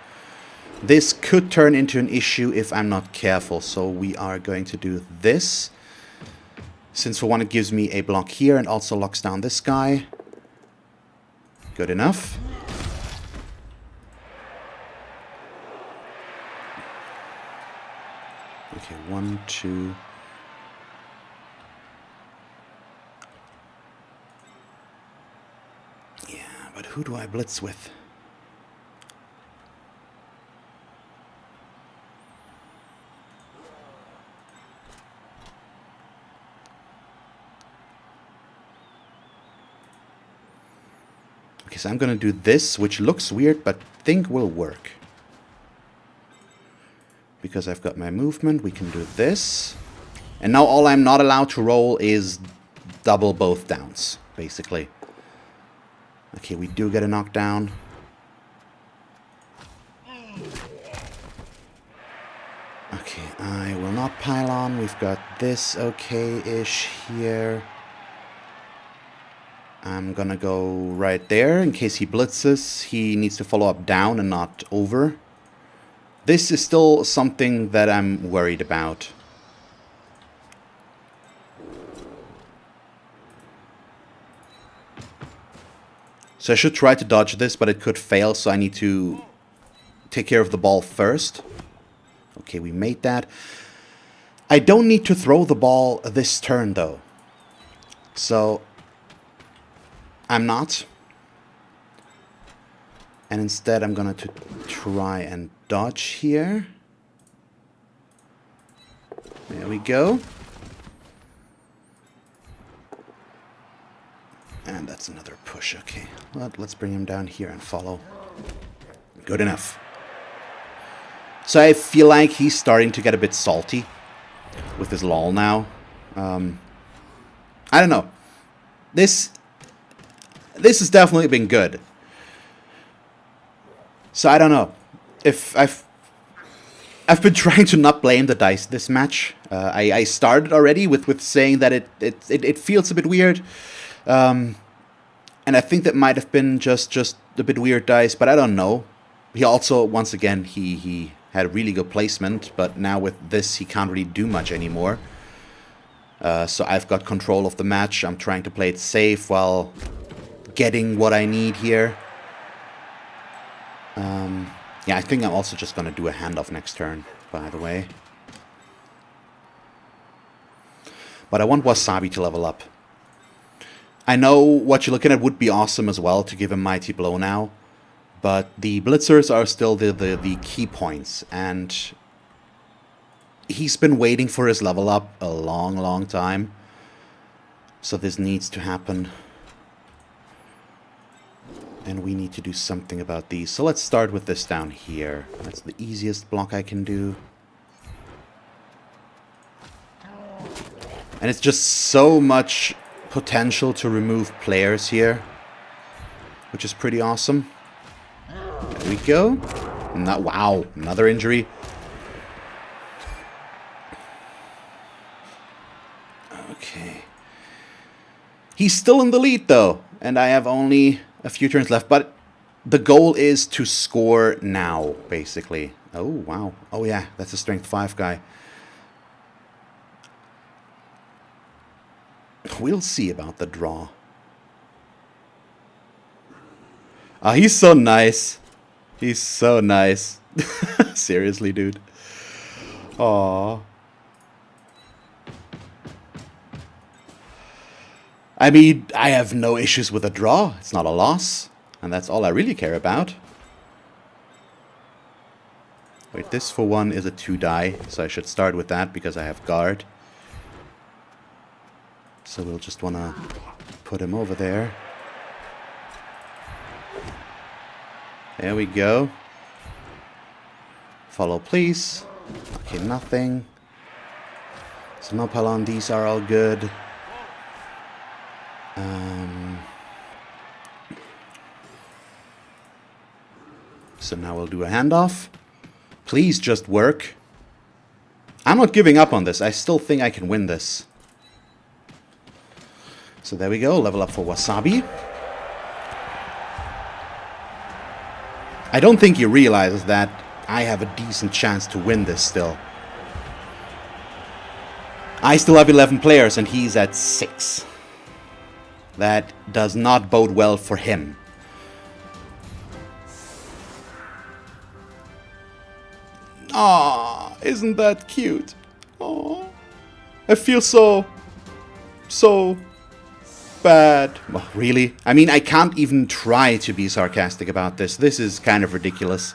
Speaker 1: This could turn into an issue if I'm not careful, so we are going to do this. Since for one it gives me a block here and also locks down this guy. Good enough. Okay, 1, 2... Yeah, but who do I blitz with? Okay, so I'm gonna do this, which looks weird, but think will work. Because I've got my movement, we can do this. And now all I'm not allowed to roll is double both downs, basically. Okay, we do get a knockdown. Okay, I will not pile on. We've got this okay-ish here. I'm gonna go right there in case he blitzes. He needs to follow up down and not over. This is still something that I'm worried about. So I should try to dodge this, but it could fail, so I need to take care of the ball first. Okay, we made that. I don't need to throw the ball this turn, though. So I'm not. And instead I'm gonna try and dodge here. There we go. And that's another push, okay. Let's bring him down here and follow. Good enough. So I feel like he's starting to get a bit salty with his lull now. I don't know. This has definitely been good. So I don't know. If I've been trying to not blame the dice this match. I started already with saying that it feels a bit weird. And I think that might have been just a bit weird dice, but I don't know. He also, once again, he had a really good placement, but now with this he can't really do much anymore. So I've got control of the match. I'm trying to play it safe while getting what I need here. Yeah, I think I'm also just going to do a handoff next turn, by the way. But I want Wasabi to level up. I know what you're looking at would be awesome as well to give him Mighty Blow now. But the Blitzers are still the key points. And he's been waiting for his level up a long time. So this needs to happen. And we need to do something about these. So let's start with this down here. That's the easiest block I can do. And it's just so much potential to remove players here, which is pretty awesome. There we go. Wow, another injury. Okay. He's still in the lead though, and I have only a few turns left, but the goal is to score now, basically. Oh, wow. Oh, yeah, that's a strength 5 guy. We'll see about the draw. He's so nice. He's so nice. Seriously, dude. Aww. I mean, I have no issues with a draw. It's not a loss. And that's all I really care about. Wait, this for one is a 2 die. So I should start with that because I have guard. So we'll just want to put him over there. There we go. Follow, please. Okay, nothing. So no pylon, these are all good. So now we'll do a handoff. Please just work. I'm not giving up on this. I still think I can win this. So there we go. Level up for Wasabi. I don't think he realizes that I have a decent chance to win this still. I still have 11 players and he's at 6. That does not bode well for him. Aw, isn't that cute? Aw. I feel so bad. Well, really? I mean, I can't even try to be sarcastic about this. This is kind of ridiculous.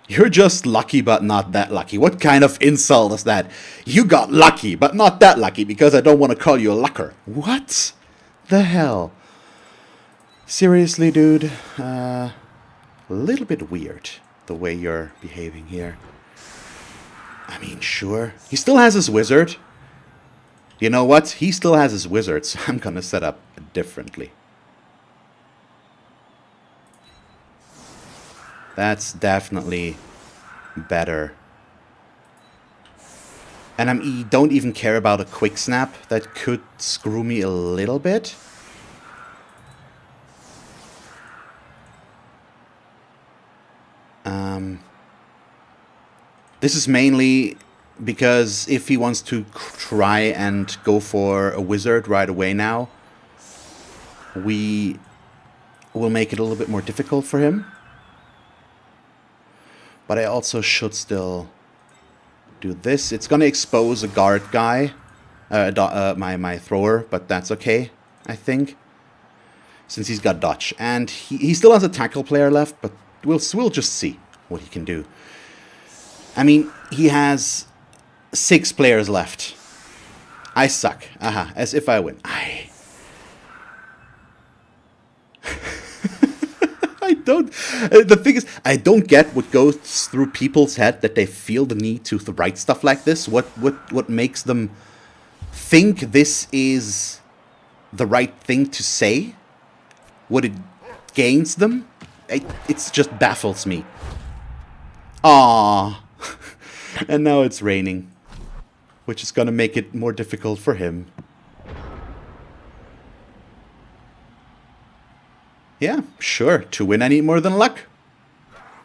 Speaker 1: You're just lucky, but not that lucky. What kind of insult is that? You got lucky, but not that lucky, because I don't want to call you a lucker. What? the hell? Seriously, dude? A little bit weird, the way you're behaving here. I mean, sure. He still has his wizard. You know what? He still has his wizard, so I'm gonna set up differently. That's definitely better. And I don't even care about a quick snap. That could screw me a little bit. This is mainly because if he wants to try and go for a wizard right away now, we will make it a little bit more difficult for him. But I also should still do this. It's going to expose a guard guy, my thrower, but that's okay, I think. Since he's got dodge. And he still has a tackle player left, but we'll just see what he can do. I mean, he has 6 players left. I suck. Aha, as if I win. I don't... the thing is, I don't get what goes through people's head that they feel the need to write stuff like this. What makes them think this is the right thing to say? What it gains them? It just baffles me. Aww. And now it's raining, which is gonna make it more difficult for him. Yeah, sure. To win I need more than luck.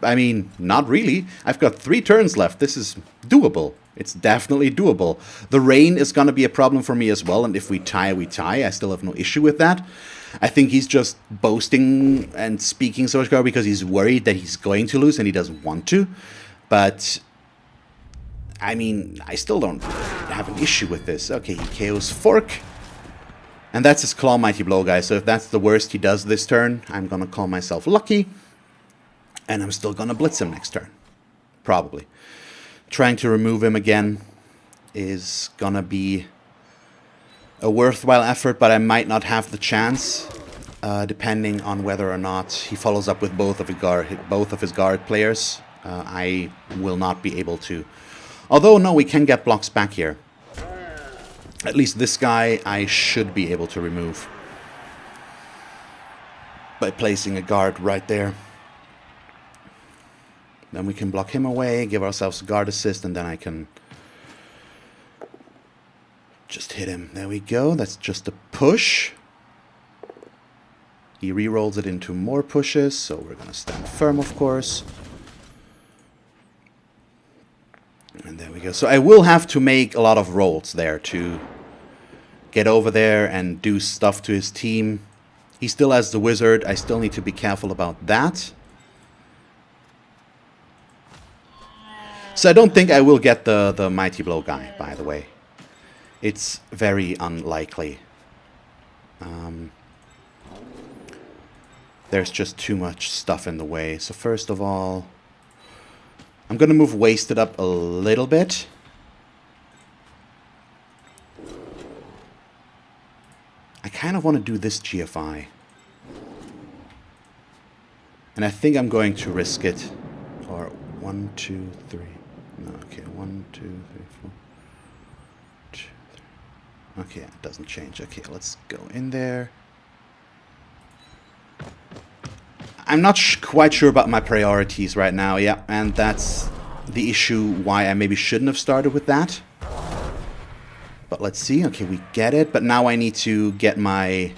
Speaker 1: I mean, not really. I've got 3 turns left. This is doable. It's definitely doable. The rain is gonna be a problem for me as well, and if we tie, we tie. I still have no issue with that. I think he's just boasting and speaking so much because he's worried that he's going to lose and he doesn't want to. But, I mean, I still don't have an issue with this. Okay, he KOs Fork. And that's his Claw Mighty Blow, guys. So if that's the worst he does this turn, I'm going to call myself lucky. And I'm still going to blitz him next turn. Probably. Trying to remove him again is going to be a worthwhile effort, but I might not have the chance, depending on whether or not he follows up with both of his guard players. I will not be able to. Although, no, we can get blocks back here. At least this guy I should be able to remove by placing a guard right there. Then we can block him away, give ourselves a guard assist, and then I can just hit him. There we go. That's just a push. He re-rolls it into more pushes, so we're going to stand firm, of course. And there we go. So I will have to make a lot of rolls there to get over there and do stuff to his team. He still has the wizard. I still need to be careful about that. So I don't think I will get the Mighty Blow guy, by the way. It's very unlikely. There's just too much stuff in the way. So first of all, I'm going to move Wasted up a little bit. I kind of want to do this GFI. And I think I'm going to risk it. Or 1, 2, 3. No, okay, 1, 2, 3, 4. 2, 3. Okay, it doesn't change. Okay, let's go in there. I'm not quite sure about my priorities right now, yeah, and that's the issue why I maybe shouldn't have started with that. But let's see. Okay, we get it, but now I need to get my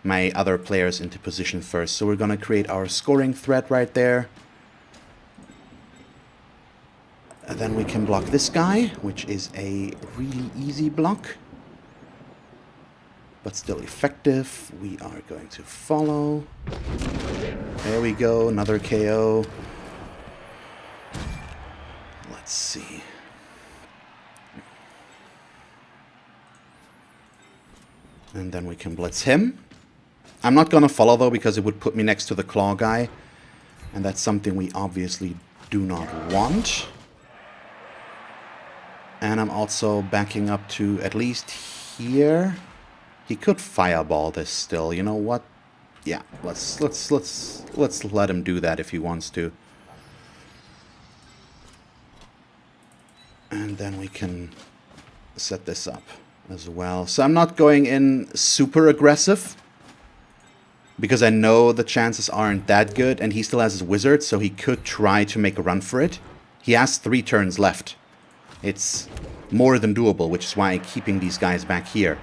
Speaker 1: other players into position first. So we're going to create our scoring threat right there. And then we can block this guy, which is a really easy block, but still effective. We are going to follow. There we go, another KO. Let's see. And then we can blitz him. I'm not going to follow, though, because it would put me next to the claw guy. And that's something we obviously do not want. And I'm also backing up to at least here. He could fireball this still. You know what? Yeah, let's let him do that if he wants to. And then we can set this up as well. So I'm not going in super aggressive, because I know the chances aren't that good, and he still has his wizard, so he could try to make a run for it. He has 3 turns left. It's more than doable, which is why I'm keeping these guys back here.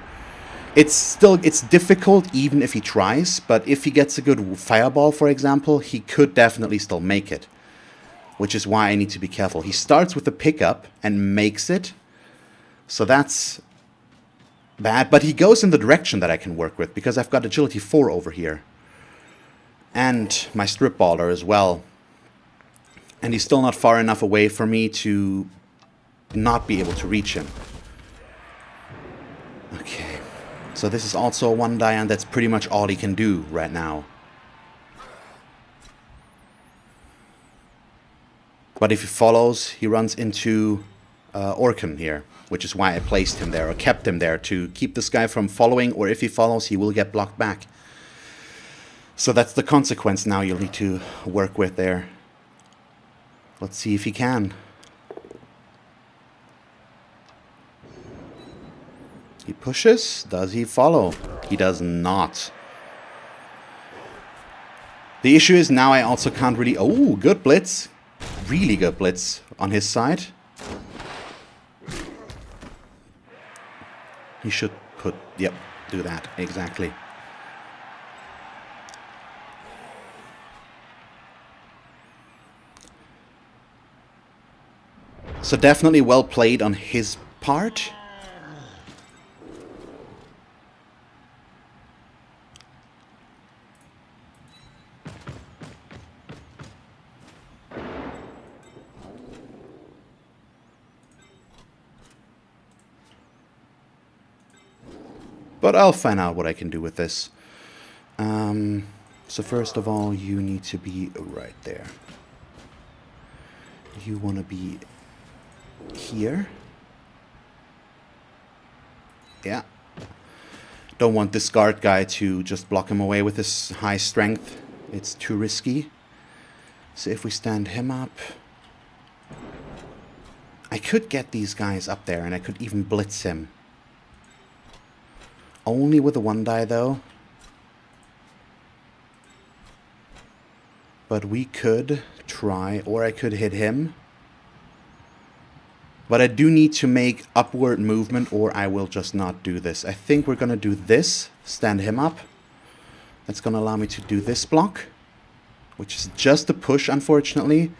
Speaker 1: It's difficult even if he tries, but if he gets a good fireball, for example, he could definitely still make it. Which is why I need to be careful. He starts with the pickup and makes it. So that's bad. But he goes in the direction that I can work with, because I've got agility 4 over here. And my strip baller as well. And he's still not far enough away for me to not be able to reach him. Okay. So this is also a 1 die, and that's pretty much all he can do right now. But if he follows, he runs into Orcan here, which is why I placed him there, or kept him there, to keep this guy from following, or if he follows, he will get blocked back. So that's the consequence now you'll need to work with there. Let's see if he can. He pushes. Does he follow? He does not. The issue is now I also can't really... Oh, good blitz. Really good blitz on his side. He should put... Yep, do that. Exactly. So definitely well played on his part. But I'll find out what I can do with this. So first of all, you need to be right there. You want to be here. Yeah. Don't want this guard guy to just block him away with his high strength. It's too risky. So if we stand him up... I could get these guys up there, and I could even blitz him. Only with a 1 die, though. But we could try, or I could hit him. But I do need to make upward movement, or I will just not do this. I think we're going to do this, stand him up. That's going to allow me to do this block, which is just a push, unfortunately.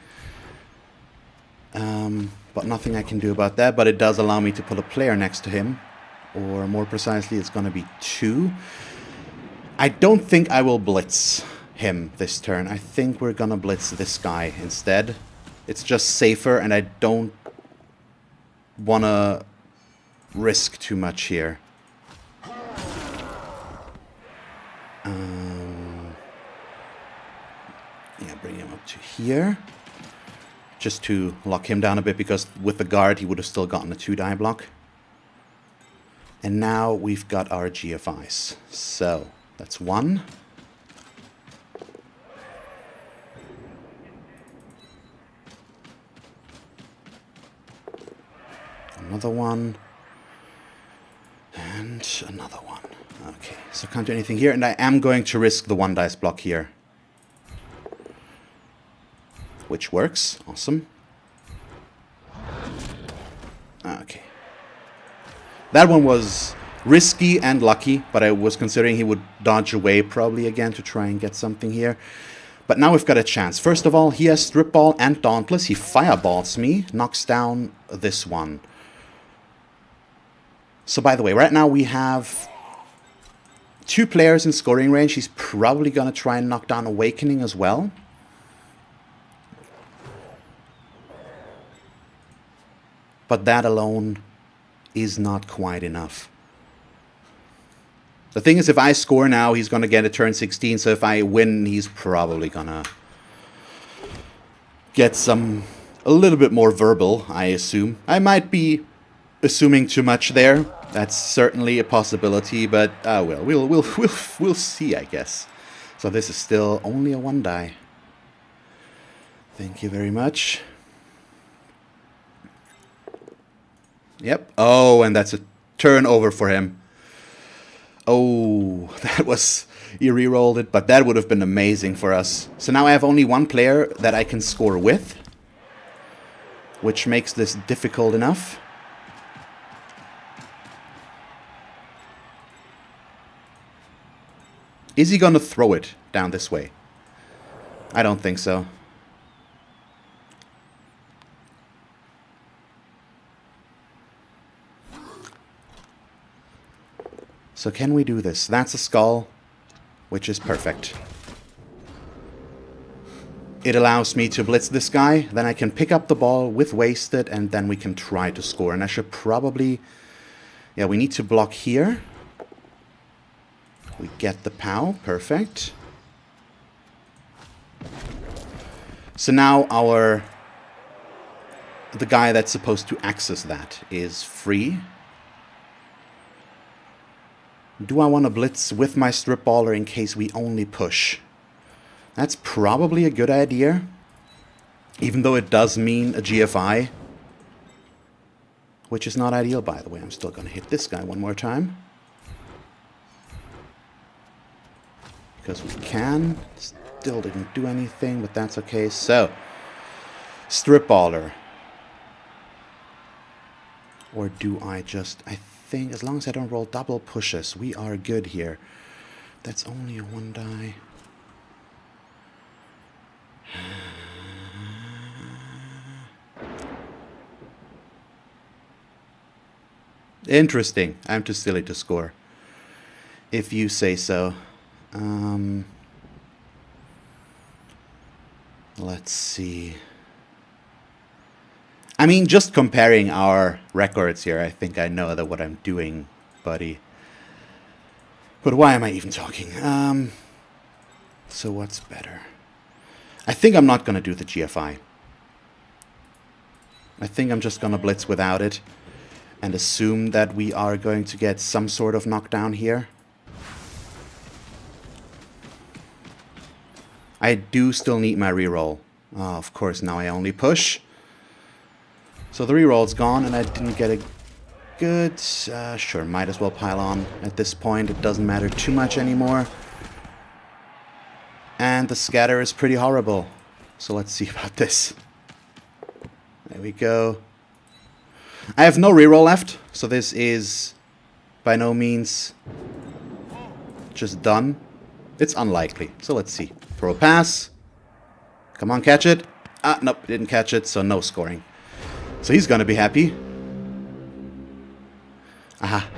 Speaker 1: But nothing I can do about that, but it does allow me to put a player next to him. Or more precisely, it's going to be 2. I don't think I will blitz him this turn. I think we're going to blitz this guy instead. It's just safer, and I don't want to risk too much here. Yeah, bring him up to here. Just to lock him down a bit, because with the guard, he would have still gotten a 2 die block. And now we've got our GFIs. So, that's 1. Another 1. And another 1. Okay, so can't do anything here. And I am going to risk the 1 dice block here. Which works. Awesome. Okay. That one was risky and lucky, but I was considering he would dodge away probably again to try and get something here. But now we've got a chance. First of all, he has Strip Ball and Dauntless. He fireballs me, knocks down this one. So by the way, right now we have 2 players in scoring range. He's probably going to try and knock down Awakening as well. But that alone is not quite enough. The thing is, if I score now, he's going to get a turn 16. So if I win, he's probably going to get a little bit more verbal, I assume. I might be assuming too much there. That's certainly a possibility, but well, we'll see, I guess. So this is still only a 1 die. Thank you very much. Yep. Oh, and that's a turnover for him. Oh, that was... He re-rolled it, but that would have been amazing for us. So now I have only 1 player that I can score with, which makes this difficult enough. Is he going to throw it down this way? I don't think so. So can we do this? That's a skull, which is perfect. It allows me to blitz this guy, then I can pick up the ball with wasted, and then we can try to score. And I should probably... Yeah, we need to block here. We get the POW, perfect. So now the guy that's supposed to access that is free. Do I want to blitz with my strip baller in case we only push? That's probably a good idea. Even though it does mean a GFI. Which is not ideal, by the way. I'm still going to hit this guy one more time. Because we can. Still didn't do anything, but that's okay. So, strip baller. Or do I just... I think as long as I don't roll double pushes, we are good here. That's only a 1 die. Interesting. I'm too silly to score. If you say so. Let's see. I mean, just comparing our records here, I think I know that what I'm doing, buddy. But why am I even talking? So what's better? I think I'm not going to do the GFI. I think I'm just going to blitz without it and assume that we are going to get some sort of knockdown here. I do still need my reroll. Oh, of course, now I only push. So the reroll's gone and I didn't get a good... sure, might as well pile on at this point. It doesn't matter too much anymore. And the scatter is pretty horrible. So let's see about this. There we go. I have no reroll left, so this is by no means just done. It's unlikely, so let's see. Throw a pass. Come on, catch it. Ah, nope, didn't catch it, so no scoring. So he's gonna be happy. Aha.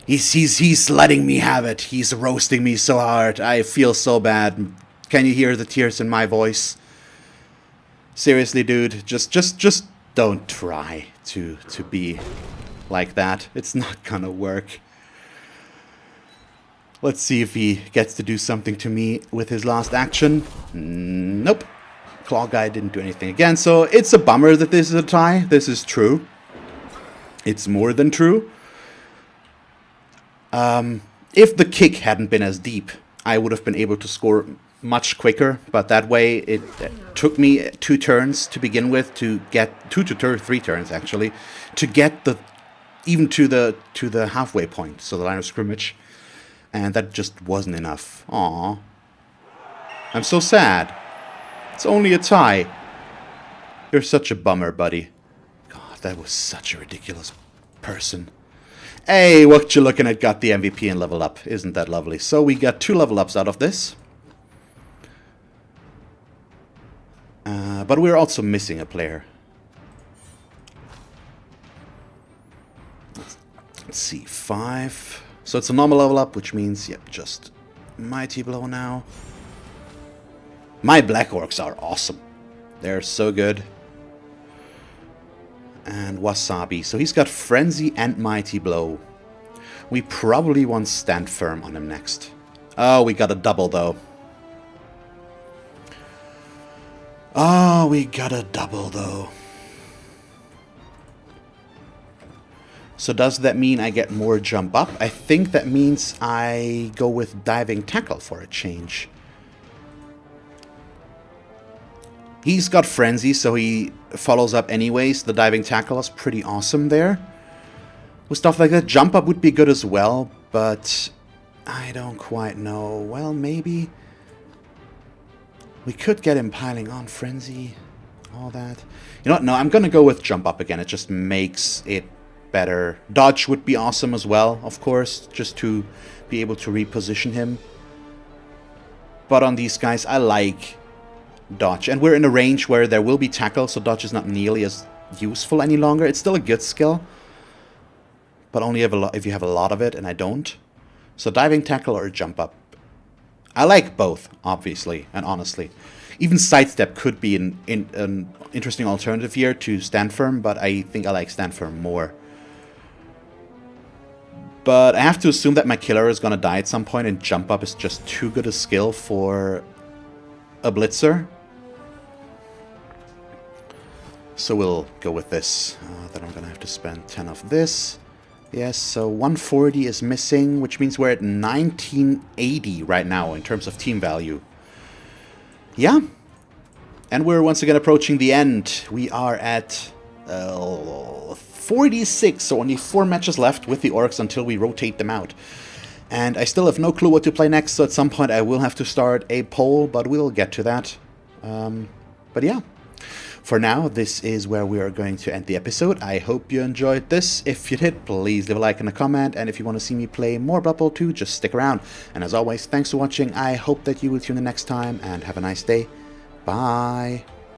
Speaker 1: He's letting me have it. He's roasting me so hard. I feel so bad. Can you hear the tears in my voice? Seriously, dude, just don't try to be like that. It's not gonna work. Let's see if he gets to do something to me with his last action. Nope. Claw guy didn't do anything again, so it's a bummer that this is a tie. This is true. It's more than true. If the kick hadn't been as deep, I would have been able to score much quicker, but that way it took me 2 turns to begin with to get 2 to 3 turns actually to get the even to the halfway point, so the line of scrimmage, and that just wasn't enough. Aww, I'm so sad. It's only a tie. You're such a bummer, buddy. God, that was such a ridiculous person. Hey, what you looking at? Got the MVP and level up. Isn't that lovely? So we got 2 level ups out of this. But we're also missing a player. Let's see, 5. So it's a normal level up, which means, yep, just Mighty Blow now. My Black Orcs are awesome. They're so good. And Wasabi. So he's got Frenzy and Mighty Blow. We probably want Stand Firm on him next. Oh, we got a double, though. So does that mean I get more jump up? I think that means I go with diving tackle for a change. He's got frenzy, so he follows up anyways. The diving tackle is pretty awesome there. With stuff like that, jump up would be good as well, but I don't quite know. Well, maybe we could get him piling on frenzy, all that. You know what? No, I'm gonna go with jump up again. It just makes it better. Dodge would be awesome as well, of course, just to be able to reposition him. But on these guys, I like dodge. And we're in a range where there will be tackle, so dodge is not nearly as useful any longer. It's still a good skill, but only if you have a lot of it, and I don't. So diving tackle or jump up. I like both, obviously, and honestly. Even sidestep could be an interesting alternative here to stand firm, but I think I like stand firm more. But I have to assume that my killer is going to die at some point, and jump up is just too good a skill for a blitzer. So we'll go with this. Then I'm going to have to spend 10 of this. Yes, so 140 is missing, which means we're at 1980 right now in terms of team value. Yeah. And we're once again approaching the end. We are at 46, so only 4 matches left with the Orcs until we rotate them out. And I still have no clue what to play next, so at some point I will have to start a poll, but we'll get to that. But yeah. For now, this is where we are going to end the episode. I hope you enjoyed this. If you did, please leave a like and a comment. And if you want to see me play more Blood Bowl 2, just stick around. And as always, thanks for watching. I hope that you will tune in next time. And have a nice day. Bye.